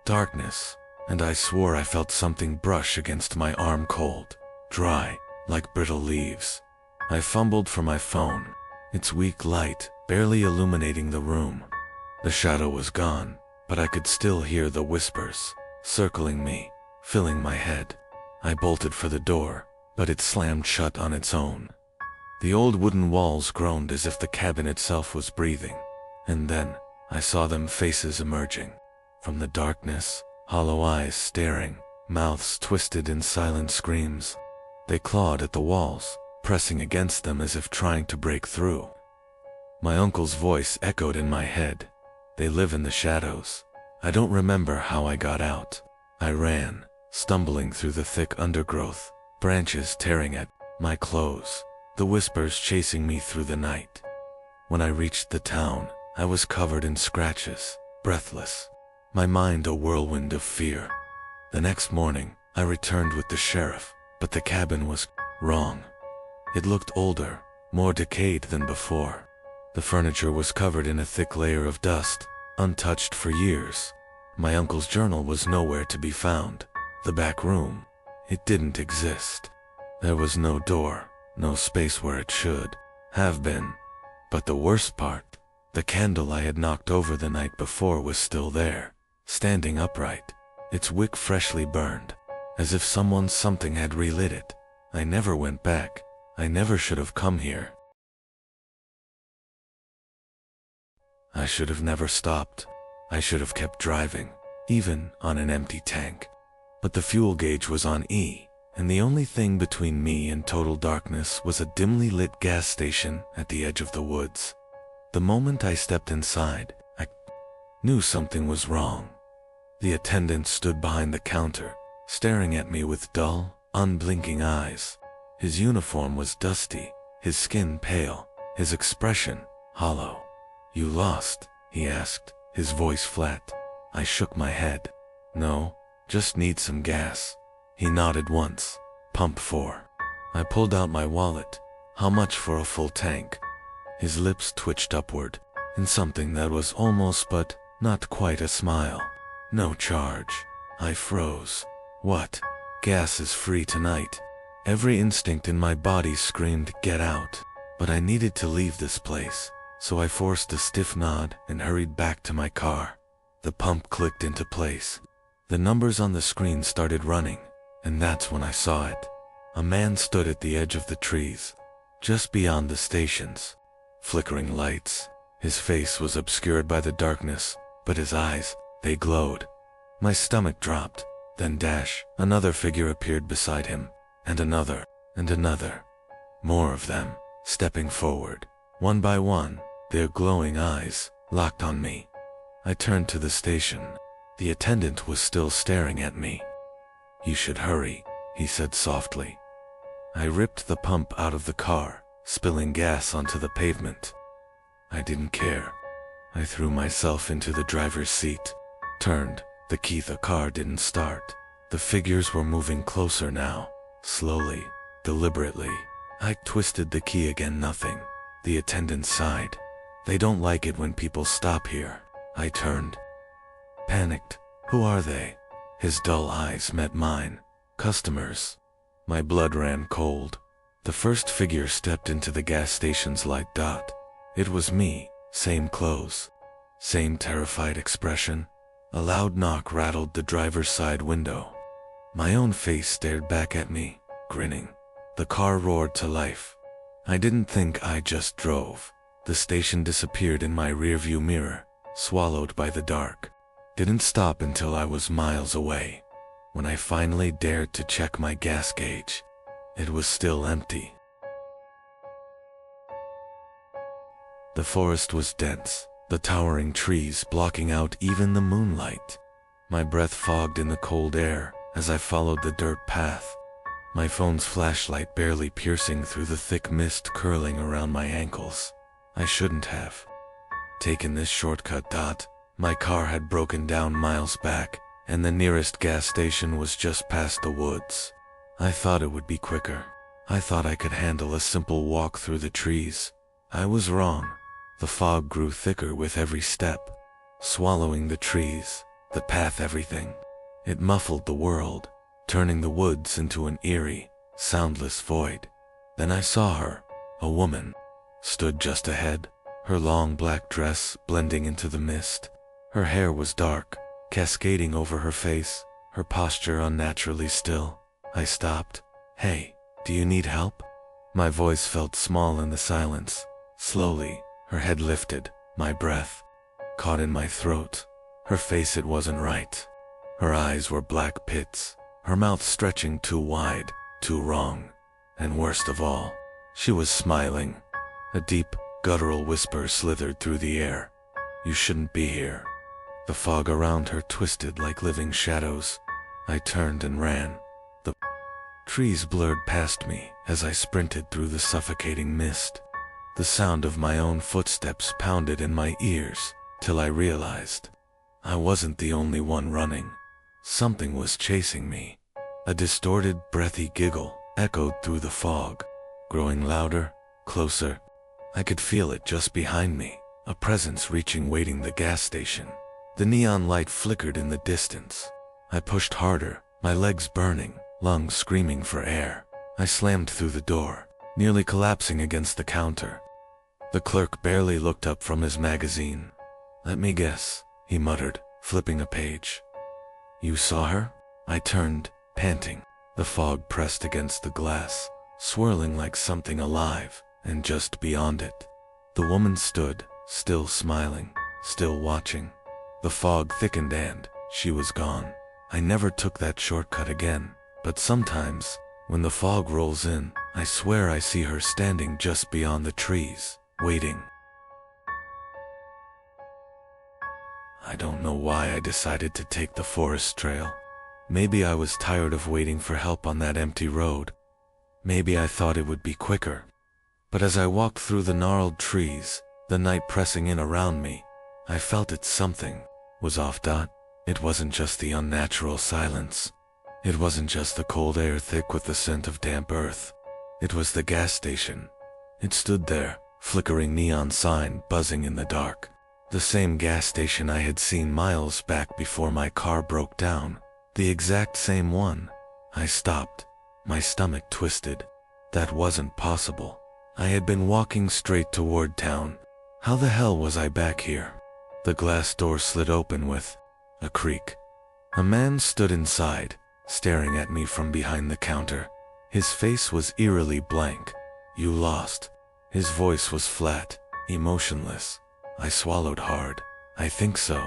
darkness, and I swore I felt something brush against my arm, cold, dry, like brittle leaves. I fumbled for my phone, its weak light barely illuminating the room. The shadow was gone, but I could still hear the whispers, circling me, filling my head. I bolted for the door, but it slammed shut on its own. The old wooden walls groaned as if the cabin itself was breathing. And then, I saw them, faces emerging. From the darkness, hollow eyes staring, mouths twisted in silent screams. They clawed at the walls, pressing against them as if trying to break through. My uncle's voice echoed in my head. "They live in the shadows." I don't remember how I got out. I ran, stumbling through the thick undergrowth, branches tearing at my clothes, the whispers chasing me through the night. When I reached the town, I was covered in scratches, breathless, my mind a whirlwind of fear. The next morning, I returned with the sheriff, but the cabin was wrong. It looked older, more decayed than before. The furniture was covered in a thick layer of dust, untouched for years. My uncle's journal was nowhere to be found. The back room, it didn't exist. There was no door, no space where it should have been. But the worst part, the candle I had knocked over the night before was still there, standing upright, its wick freshly burned, as if something had relit it. I never went back. I never should have come here. I should have never stopped. I should have kept driving, even on an empty tank. But the fuel gauge was on E, and the only thing between me and total darkness was a dimly lit gas station at the edge of the woods. The moment I stepped inside, I knew something was wrong. The attendant stood behind the counter, staring at me with dull, unblinking eyes. His uniform was dusty, his skin pale, his expression hollow. "You lost?" he asked, his voice flat. I shook my head. "No, just need some gas." He nodded once. "Pump 4. I pulled out my wallet. "How much for a full tank?" His lips twitched upward, in something that was almost but not quite a smile. "No charge." I froze. "What? Gas is free tonight." Every instinct in my body screamed, "Get out." But I needed to leave this place, so I forced a stiff nod and hurried back to my car. The pump clicked into place. The numbers on the screen started running, and that's when I saw it. A man stood at the edge of the trees, just beyond the stations. Flickering lights. His face was obscured by the darkness, but his eyes, they glowed. My stomach dropped. Then another figure appeared beside him, and another, and another. More of them, stepping forward. One by one, their glowing eyes locked on me. I turned to the station. The attendant was still staring at me. "You should hurry," he said softly. I ripped the pump out of the car, spilling gas onto the pavement. I didn't care. I threw myself into the driver's seat, turned. The car didn't start. The figures were moving closer now, slowly, deliberately. I twisted the key again, nothing. The attendant sighed. "They don't like it when people stop here." I turned. Panicked. "Who are they?" His dull eyes met mine. "Customers." My blood ran cold. The first figure stepped into the gas station's light dot. It was me, same clothes, same terrified expression. A loud knock rattled the driver's side window. My own face stared back at me, grinning. The car roared to life. I didn't think I just drove. The station disappeared in my rearview mirror, swallowed by the dark. Didn't stop until I was miles away. When I finally dared to check my gas gauge, it was still empty. The forest was dense, the towering trees blocking out even the moonlight. My breath fogged in the cold air as I followed the dirt path, my phone's flashlight barely piercing through the thick mist curling around my ankles. I shouldn't have taken this shortcut. My car had broken down miles back, and the nearest gas station was just past the woods. I thought it would be quicker. I thought I could handle a simple walk through the trees. I was wrong. The fog grew thicker with every step, swallowing the trees, the path, everything. It muffled the world, turning the woods into an eerie, soundless void. Then I saw her, a woman, stood just ahead, her long black dress blending into the mist. Her hair was dark, cascading over her face, her posture unnaturally still. I stopped. "Hey, do you need help?" My voice felt small in the silence. Slowly, her head lifted, my breath caught in my throat. Her face, it wasn't right. Her eyes were black pits, her mouth stretching too wide, too wrong. And worst of all, she was smiling. A deep, guttural whisper slithered through the air. "You shouldn't be here." The fog around her twisted like living shadows. I turned and ran. The Trees blurred past me as I sprinted through the suffocating mist. The sound of my own footsteps pounded in my ears till I realized I wasn't the only one running. Something was chasing me. A distorted, breathy giggle echoed through the fog, growing louder, closer. I could feel it just behind me, a presence reaching, waiting the gas station. The neon light flickered in the distance. I pushed harder, my legs burning, lungs screaming for air. I slammed through the door, nearly collapsing against the counter. The clerk barely looked up from his magazine. "Let me guess," he muttered, flipping a page. "You saw her?" I turned, panting. The fog pressed against the glass, swirling like something alive, and just beyond it, the woman stood, still smiling, still watching. The fog thickened and she was gone. I never took that shortcut again, but sometimes, when the fog rolls in, I swear I see her standing just beyond the trees, waiting. I don't know why I decided to take the forest trail. Maybe I was tired of waiting for help on that empty road. Maybe I thought it would be quicker. But as I walked through the gnarled trees, the night pressing in around me, I felt that something was off. It wasn't just the unnatural silence. It wasn't just the cold air thick with the scent of damp earth. It was the gas station. It stood there, flickering neon sign buzzing in the dark. The same gas station I had seen miles back before my car broke down. The exact same one. I stopped. My stomach twisted. That wasn't possible. I had been walking straight toward town. How the hell was I back here? The glass door slid open with a creak. A man stood inside, staring at me from behind the counter. His face was eerily blank. "You lost." His voice was flat, emotionless. I swallowed hard. "I think so.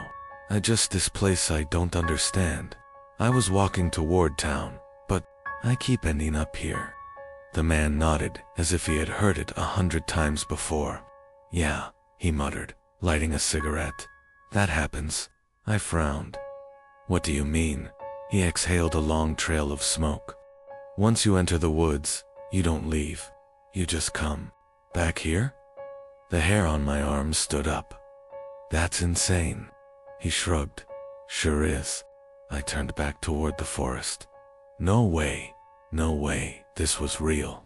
This place I don't understand. I was walking toward town, but I keep ending up here." The man nodded, as if he had heard it 100 times before. "Yeah," he muttered, lighting a cigarette. "That happens." I frowned. "What do you mean?" He exhaled a long trail of smoke. "Once you enter the woods, you don't leave. You just come. Back here?" The hair on my arm stood up. "That's insane." He shrugged. "Sure is." I turned back toward the forest. No way. No way. This was real.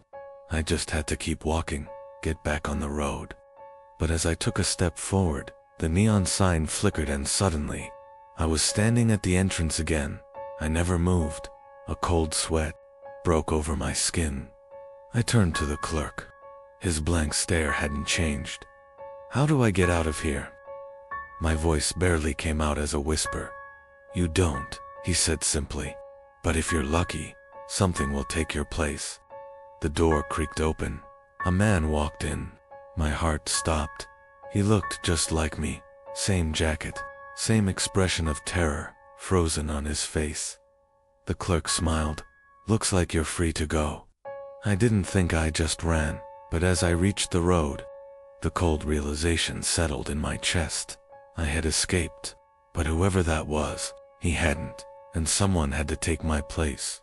I just had to keep walking, get back on the road. But as I took a step forward, the neon sign flickered and suddenly, I was standing at the entrance again. I never moved. A cold sweat broke over my skin. I turned to the clerk. His blank stare hadn't changed. "How do I get out of here?" My voice barely came out as a whisper. "You don't," he said simply. "But if you're lucky, something will take your place." The door creaked open. A man walked in. My heart stopped. He looked just like me. Same jacket, same expression of terror, frozen on his face. The clerk smiled. "Looks like you're free to go." I didn't think I just ran, but as I reached the road, the cold realization settled in my chest. I had escaped, but whoever that was, he hadn't, and someone had to take my place.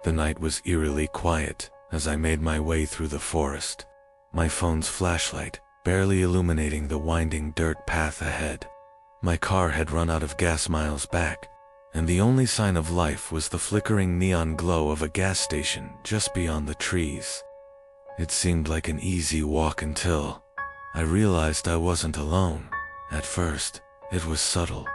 The night was eerily quiet as I made my way through the forest, my phone's flashlight barely illuminating the winding dirt path ahead. My car had run out of gas miles back, and the only sign of life was the flickering neon glow of a gas station just beyond the trees. It seemed like an easy walk until I realized I wasn't alone. At first, it was subtle,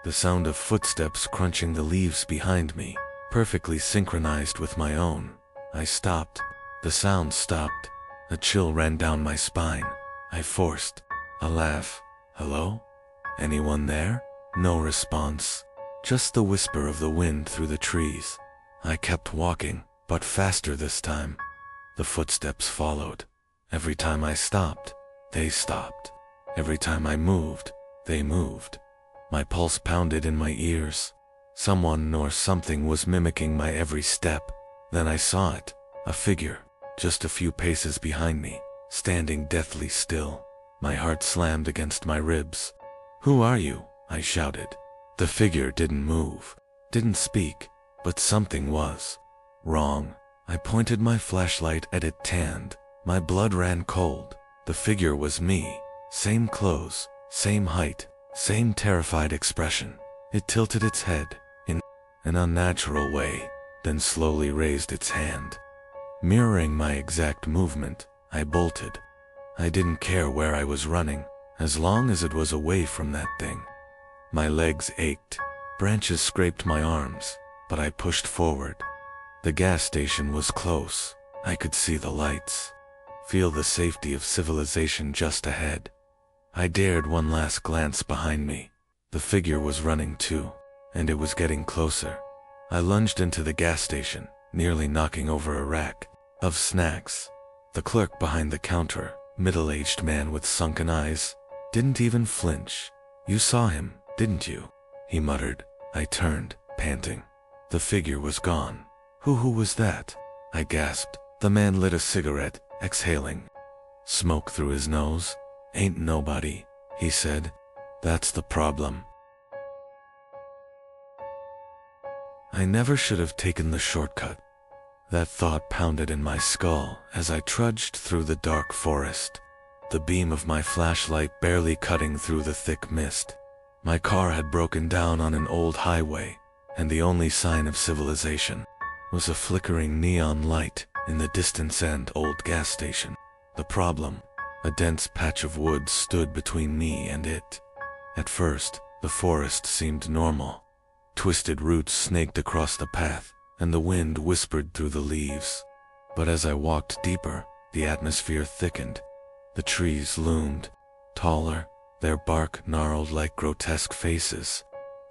the sound of footsteps crunching the leaves behind me, perfectly synchronized with my own. I stopped. The sound stopped. A chill ran down my spine. I forced a laugh. "Hello? Anyone there?" No response. Just the whisper of the wind through the trees. I kept walking, but faster this time. The footsteps followed. Every time I stopped, they stopped. Every time I moved, they moved. My pulse pounded in my ears. Someone or something was mimicking my every step. Then I saw it, a figure, just a few paces behind me, standing deathly still. My heart slammed against my ribs. "Who are you?" I shouted. The figure didn't move. Didn't speak, but something was wrong. I pointed my flashlight at it, tanned. My blood ran cold. The figure was me. Same clothes, same height, same terrified expression. It tilted its head in an unnatural way, then slowly raised its hand. Mirroring my exact movement, I bolted. I didn't care where I was running, as long as it was away from that thing. My legs ached. Branches scraped my arms, but I pushed forward. The gas station was close. I could see the lights, feel the safety of civilization just ahead. I dared one last glance behind me. The figure was running too, and it was getting closer. I lunged into the gas station, nearly knocking over a rack of snacks. The clerk behind the counter, middle-aged man with sunken eyes, didn't even flinch. "You saw him, didn't you?" he muttered. I turned, panting. The figure was gone. Who was that?" I gasped. The man lit a cigarette, exhaling smoke through his nose. "Ain't nobody," he said. "That's the problem." I never should have taken the shortcut. That thought pounded in my skull as I trudged through the dark forest, the beam of my flashlight barely cutting through the thick mist. My car had broken down on an old highway, and the only sign of civilization was a flickering neon light in the distance and old gas station. The problem: a dense patch of woods stood between me and it. At first, the forest seemed normal. Twisted roots snaked across the path, and the wind whispered through the leaves. But as I walked deeper, the atmosphere thickened. The trees loomed, taller, their bark gnarled like grotesque faces.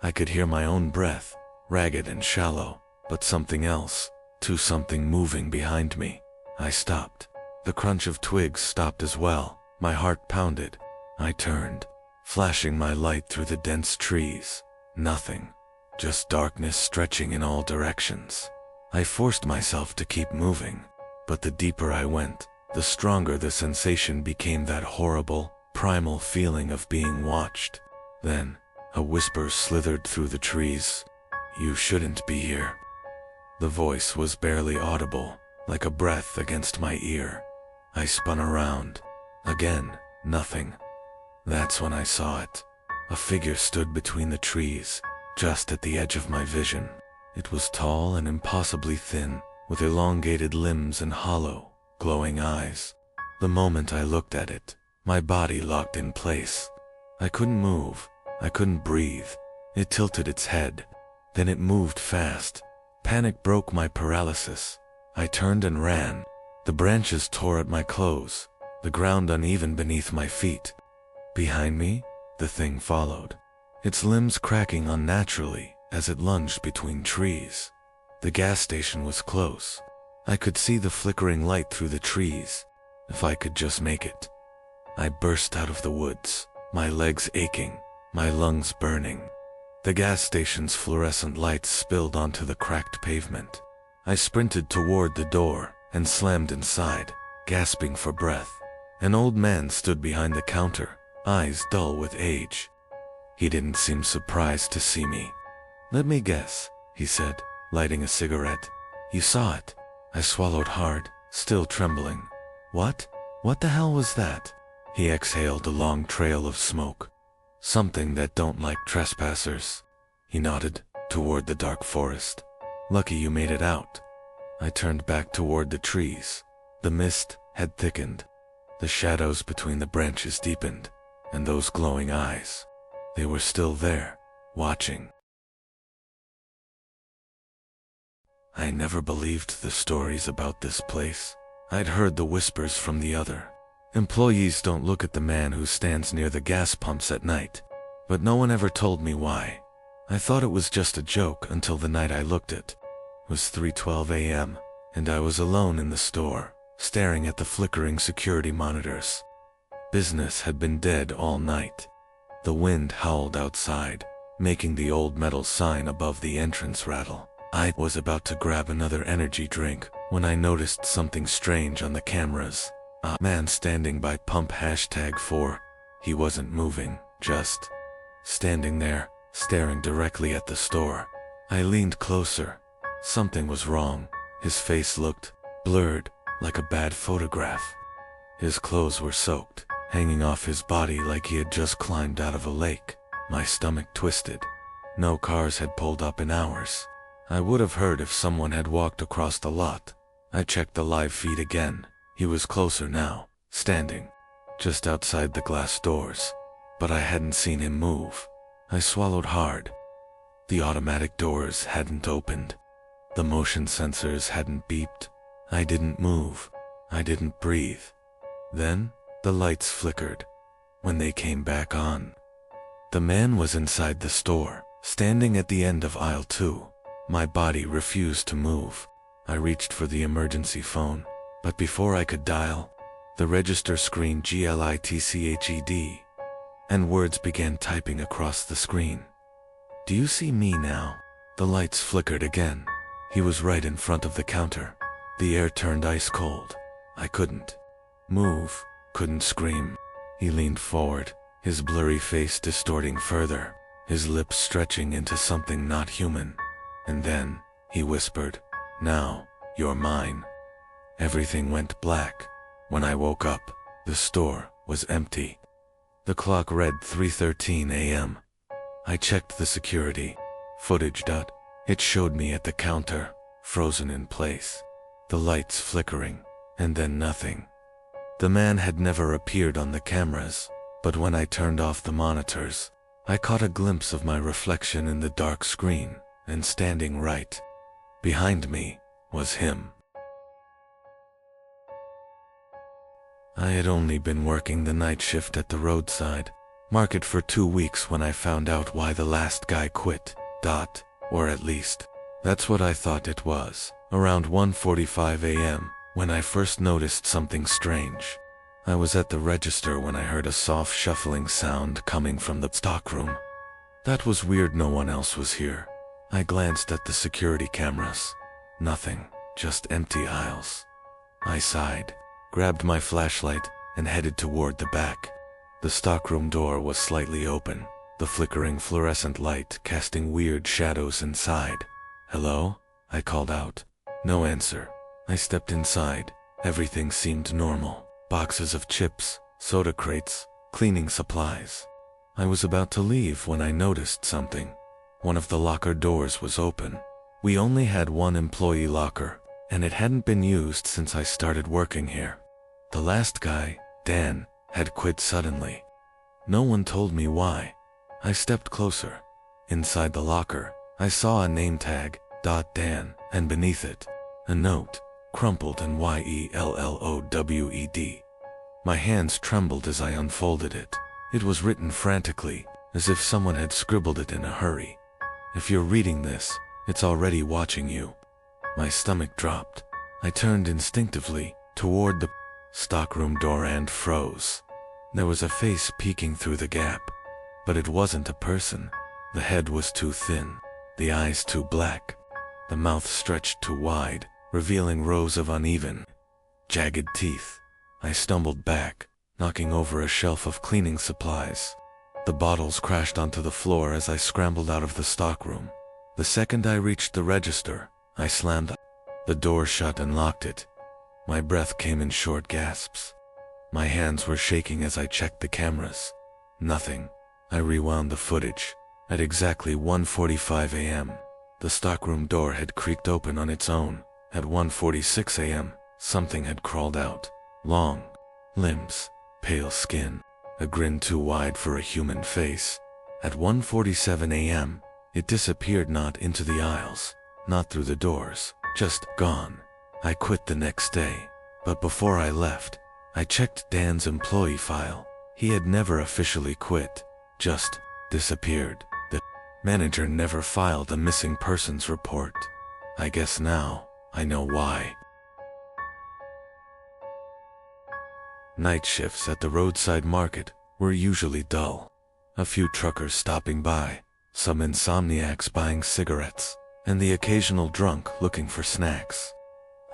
I could hear my own breath, ragged and shallow, but something else, something moving behind me. I stopped. The crunch of twigs stopped as well. My heart pounded. I turned, flashing my light through the dense trees. Nothing. Just darkness stretching in all directions. I forced myself to keep moving, but the deeper I went, the stronger the sensation became, that horrible, primal feeling of being watched. Then, a whisper slithered through the trees. "You shouldn't be here." The voice was barely audible, like a breath against my ear. I spun around. Again, nothing. That's when I saw it. A figure stood between the trees, just at the edge of my vision. It was tall and impossibly thin, with elongated limbs and hollow, glowing eyes. The moment I looked at it, my body locked in place. I couldn't move. I couldn't breathe. It tilted its head. Then it moved fast. Panic broke my paralysis. I turned and ran. The branches tore at my clothes, the ground uneven beneath my feet. Behind me, the thing followed, its limbs cracking unnaturally as it lunged between trees. The gas station was close. I could see the flickering light through the trees. If I could just make it. I burst out of the woods, my legs aching, my lungs burning. The gas station's fluorescent lights spilled onto the cracked pavement. I sprinted toward the door and slammed inside, gasping for breath. An old man stood behind the counter, eyes dull with age. He didn't seem surprised to see me. "Let me guess," he said, lighting a cigarette. "You saw it." I swallowed hard, still trembling. "What? What the hell was that?" He exhaled a long trail of smoke. "Something that don't like trespassers." He nodded, toward the dark forest. "Lucky you made it out." I turned back toward the trees. The mist had thickened. The shadows between the branches deepened, and those glowing eyes, they were still there, watching. I never believed the stories about this place. I'd heard the whispers from the other. Employees don't look at the man who stands near the gas pumps at night, but no one ever told me why. I thought it was just a joke until the night I looked at. It was 3:12 a.m., and I was alone in the store, staring at the flickering security monitors. Business had been dead all night. The wind howled outside, making the old metal sign above the entrance rattle. I was about to grab another energy drink when I noticed something strange on the cameras. A man standing by pump #4. He wasn't moving, just standing there, staring directly at the store. I leaned closer. Something was wrong. His face looked blurred, like a bad photograph. His clothes were soaked, hanging off his body like he had just climbed out of a lake. My stomach twisted. No cars had pulled up in hours. I would have heard if someone had walked across the lot. I checked the live feed again. He was closer now, standing just outside the glass doors. But I hadn't seen him move. I swallowed hard. The automatic doors hadn't opened. The motion sensors hadn't beeped. I didn't move. I didn't breathe. Then, the lights flickered. When they came back on, the man was inside the store, standing at the end of aisle 2. My body refused to move. I reached for the emergency phone, but before I could dial, the register screened GLITCHED, and words began typing across the screen. "Do you see me now?" The lights flickered again. He was right in front of the counter. The air turned ice cold. I couldn't move, couldn't scream. He leaned forward, his blurry face distorting further, his lips stretching into something not human. And then, he whispered, "Now, you're mine." Everything went black. When I woke up, the store was empty. The clock read 3:13 a.m. I checked the security footage. It showed me at the counter, frozen in place, the lights flickering, and then nothing. The man had never appeared on the cameras, but when I turned off the monitors, I caught a glimpse of my reflection in the dark screen, and standing right behind me was him. I had only been working the night shift at the roadside market for 2 weeks when I found out why the last guy quit. Or at least, that's what I thought it was. Around 1:45 a.m., when I first noticed something strange. I was at the register when I heard a soft shuffling sound coming from the stockroom. That was weird, no one else was here. I glanced at the security cameras. Nothing, just empty aisles. I sighed, grabbed my flashlight, and headed toward the back. The stockroom door was slightly open, the flickering fluorescent light casting weird shadows inside. "Hello?" I called out. No answer. I stepped inside. Everything seemed normal. Boxes of chips, soda crates, cleaning supplies. I was about to leave when I noticed something. One of the locker doors was open. We only had one employee locker, and it hadn't been used since I started working here. The last guy, Dan, had quit suddenly. No one told me why. I stepped closer. Inside the locker, I saw a name tag, Dan, and beneath it, a note, crumpled and YELLOWED. My hands trembled as I unfolded it. It was written frantically, as if someone had scribbled it in a hurry. "If you're reading this, it's already watching you." My stomach dropped. I turned instinctively toward the stockroom door and froze. There was a face peeking through the gap, but it wasn't a person. The head was too thin, the eyes too black, the mouth stretched too wide, revealing rows of uneven, jagged teeth. I stumbled back, knocking over a shelf of cleaning supplies. The bottles crashed onto the floor as I scrambled out of the stockroom. The second I reached the register, I slammed the door shut and locked it. My breath came in short gasps. My hands were shaking as I checked the cameras. Nothing. I rewound the footage. At exactly 1:45 a.m., the stockroom door had creaked open on its own. At 1:46 a.m., something had crawled out. Long limbs, pale skin, a grin too wide for a human face. At 1:47 a.m., it disappeared, not into the aisles, not through the doors, just gone. I quit the next day, but before I left, I checked Dan's employee file. He had never officially quit, just disappeared. The manager never filed a missing persons report. I guess now I know why. Night shifts at the roadside market were usually dull. A few truckers stopping by, some insomniacs buying cigarettes, and the occasional drunk looking for snacks.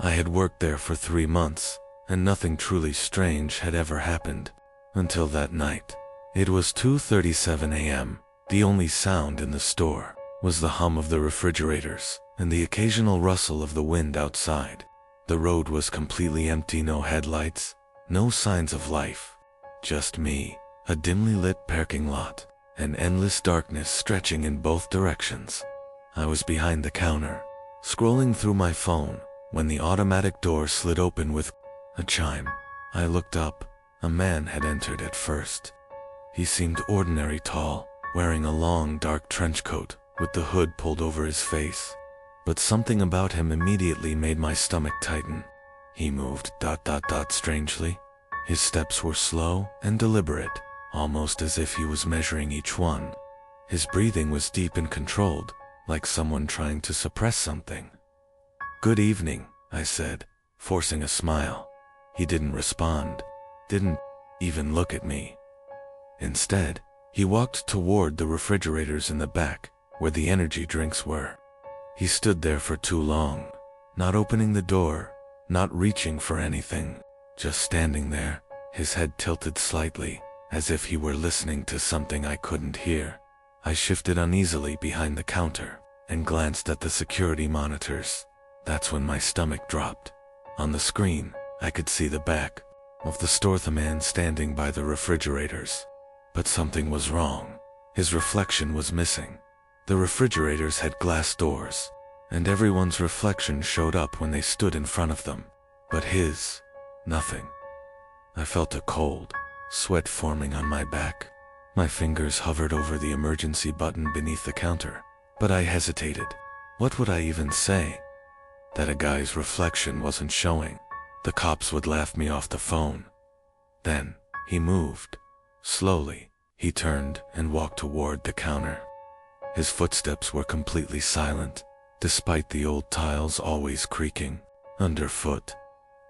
I had worked there for 3 months, and nothing truly strange had ever happened. Until that night. It was 2:37 a.m. The only sound in the store was the hum of the refrigerators and the occasional rustle of the wind outside. The road was completely empty, no headlights, no signs of life. Just me, a dimly lit parking lot, and endless darkness stretching in both directions. I was behind the counter, scrolling through my phone, when the automatic door slid open with a chime. I looked up. A man had entered at first. He seemed ordinary tall, wearing a long dark trench coat, with the hood pulled over his face. But something about him immediately made my stomach tighten. He moved ... strangely. His steps were slow and deliberate, almost as if he was measuring each one. His breathing was deep and controlled, like someone trying to suppress something. "Good evening," I said, forcing a smile. He didn't respond, didn't even look at me. Instead, he walked toward the refrigerators in the back, where the energy drinks were. He stood there for too long, not opening the door, not reaching for anything, just standing there, his head tilted slightly, as if he were listening to something I couldn't hear. I shifted uneasily behind the counter and glanced at the security monitors. That's when my stomach dropped. On the screen, I could see the back of the store, the man standing by the refrigerators. But something was wrong. His reflection was missing. The refrigerators had glass doors, and everyone's reflection showed up when they stood in front of them. But his, nothing. I felt a cold sweat forming on my back. My fingers hovered over the emergency button beneath the counter, but I hesitated. What would I even say? That a guy's reflection wasn't showing. The cops would laugh me off the phone. Then, he moved. Slowly, he turned and walked toward the counter. His footsteps were completely silent, despite the old tiles always creaking underfoot.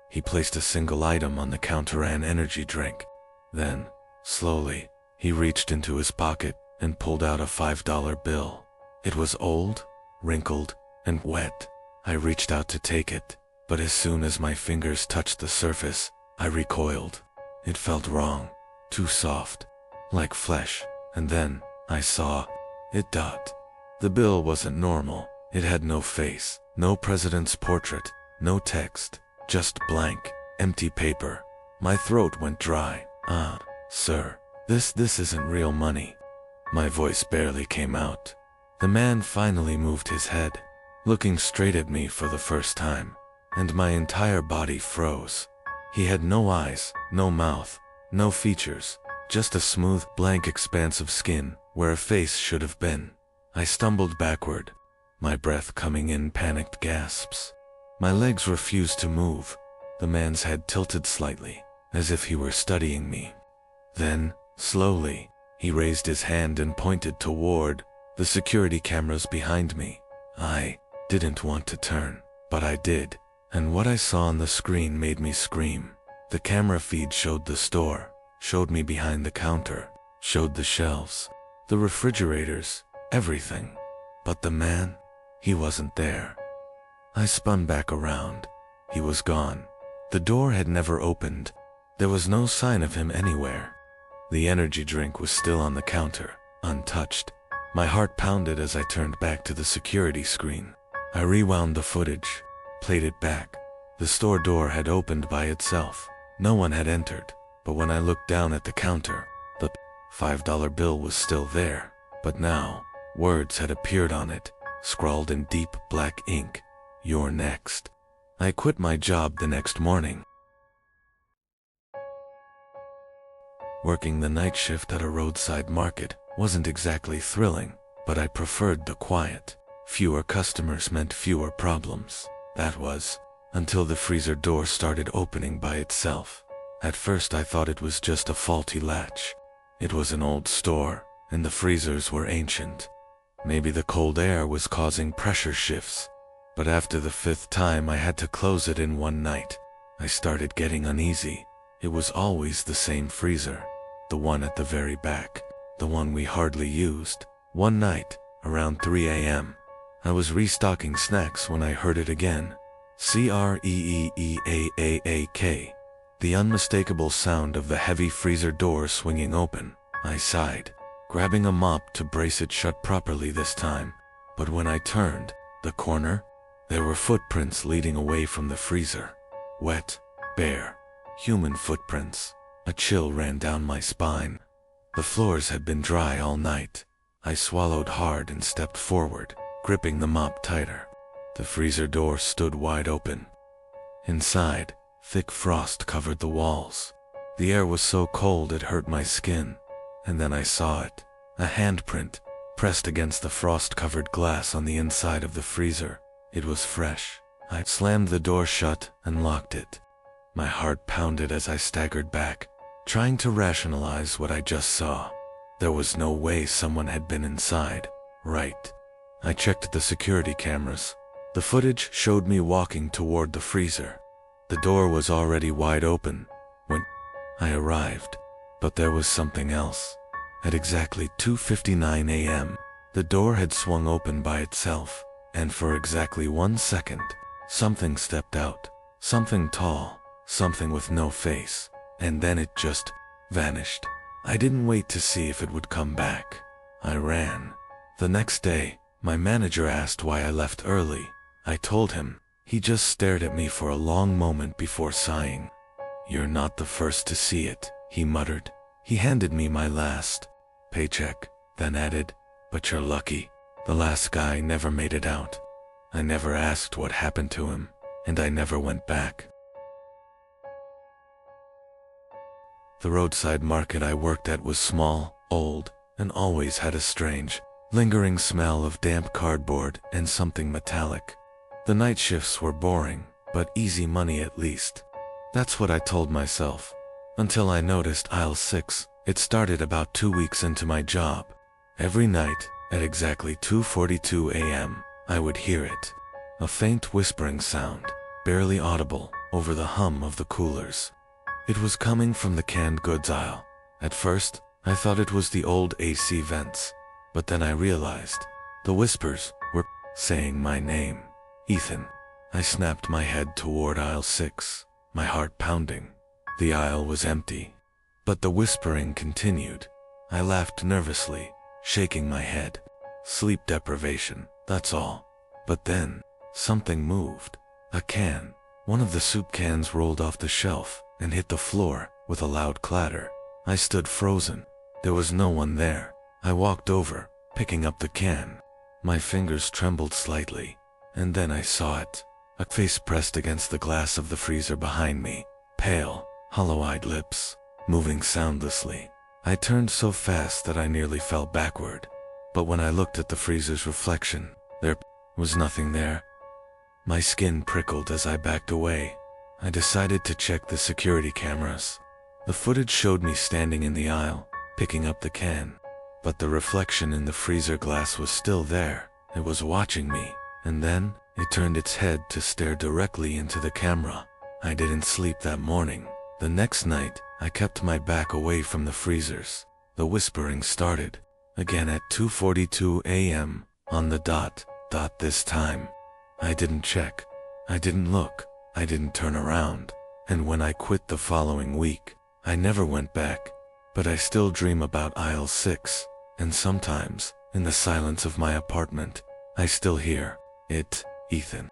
He placed a single item on the counter, an energy drink. Then, slowly, he reached into his pocket and pulled out a $5 bill. It was old, wrinkled, and wet. I reached out to take it, but as soon as my fingers touched the surface, I recoiled. It felt wrong, too soft, like flesh, and then I saw it. The bill wasn't normal. It had no face, no president's portrait, no text, just blank, empty paper. My throat went dry. Sir, this isn't real money." My voice barely came out. The man finally moved his head, looking straight at me for the first time, and my entire body froze. He had no eyes, no mouth, no features, just a smooth, blank expanse of skin where a face should have been. I stumbled backward, my breath coming in panicked gasps. My legs refused to move. The man's head tilted slightly, as if he were studying me. Then, slowly, he raised his hand and pointed toward the security cameras behind me. I didn't want to turn, but I did, and what I saw on the screen made me scream. The camera feed showed the store, showed me behind the counter, showed the shelves, the refrigerators, everything. But the man, he wasn't there. I spun back around. He was gone. The door had never opened. There was no sign of him anywhere. The energy drink was still on the counter, untouched. My heart pounded as I turned back to the security screen. I rewound the footage, played it back. The store door had opened by itself. No one had entered, but when I looked down at the counter, the $5 bill was still there. But now, words had appeared on it, scrawled in deep black ink. "You're next." I quit my job the next morning. Working the night shift at a roadside market wasn't exactly thrilling, but I preferred the quiet. Fewer customers meant fewer problems. That was, until the freezer door started opening by itself. At first I thought it was just a faulty latch. It was an old store, and the freezers were ancient. Maybe the cold air was causing pressure shifts. But after the 5th time I had to close it in one night, I started getting uneasy. It was always the same freezer, the one at the very back, the one we hardly used. One night, around 3 a.m., I was restocking snacks when I heard it again. Creeeaak. The unmistakable sound of the heavy freezer door swinging open. I sighed, grabbing a mop to brace it shut properly this time. But when I turned the corner, there were footprints leading away from the freezer. Wet, bare, human footprints. A chill ran down my spine. The floors had been dry all night. I swallowed hard and stepped forward, gripping the mop tighter. The freezer door stood wide open. Inside, thick frost covered the walls. The air was so cold it hurt my skin. And then I saw it, a handprint, pressed against the frost-covered glass on the inside of the freezer. It was fresh. I slammed the door shut and locked it. My heart pounded as I staggered back, trying to rationalize what I just saw. There was no way someone had been inside, right? I checked the security cameras. The footage showed me walking toward the freezer. The door was already wide open when I arrived, but there was something else. At exactly 2:59 a.m., the door had swung open by itself, and for exactly 1 second, something stepped out. Something tall, something with no face, and then it just vanished. I didn't wait to see if it would come back. I ran. The next day, my manager asked why I left early. I told him. He just stared at me for a long moment before sighing. "You're not the first to see it," he muttered. He handed me my last paycheck, then added, "But you're lucky. The last guy never made it out." I never asked what happened to him, and I never went back. The roadside market I worked at was small, old, and always had a strange, lingering smell of damp cardboard and something metallic. The night shifts were boring, but easy money at least. That's what I told myself, until I noticed aisle 6. It started about 2 weeks into my job. Every night, at exactly 2:42 a.m., I would hear it. A faint whispering sound, barely audible, over the hum of the coolers. It was coming from the canned goods aisle. At first, I thought it was the old AC vents, but then I realized the whispers were saying my name. Ethan. I snapped my head toward aisle 6, my heart pounding. The aisle was empty, but the whispering continued. I laughed nervously, shaking my head. Sleep deprivation, that's all. But then, something moved. A can. One of the soup cans rolled off the shelf and hit the floor with a loud clatter. I stood frozen. There was no one there. I walked over, picking up the can. My fingers trembled slightly, and then I saw it. A face pressed against the glass of the freezer behind me. Pale, hollow-eyed lips, moving soundlessly. I turned so fast that I nearly fell backward. But when I looked at the freezer's reflection, there was nothing there. My skin prickled as I backed away. I decided to check the security cameras. The footage showed me standing in the aisle, picking up the can. But the reflection in the freezer glass was still there. It was watching me, and then it turned its head to stare directly into the camera. I didn't sleep that morning. The next night, I kept my back away from the freezers. The whispering started again at 2:42 a.m. on the dot this time. I didn't check. I didn't look. I didn't turn around. And when I quit the following week, I never went back. But I still dream about aisle 6, and sometimes, in the silence of my apartment, I still hear it, Ethan.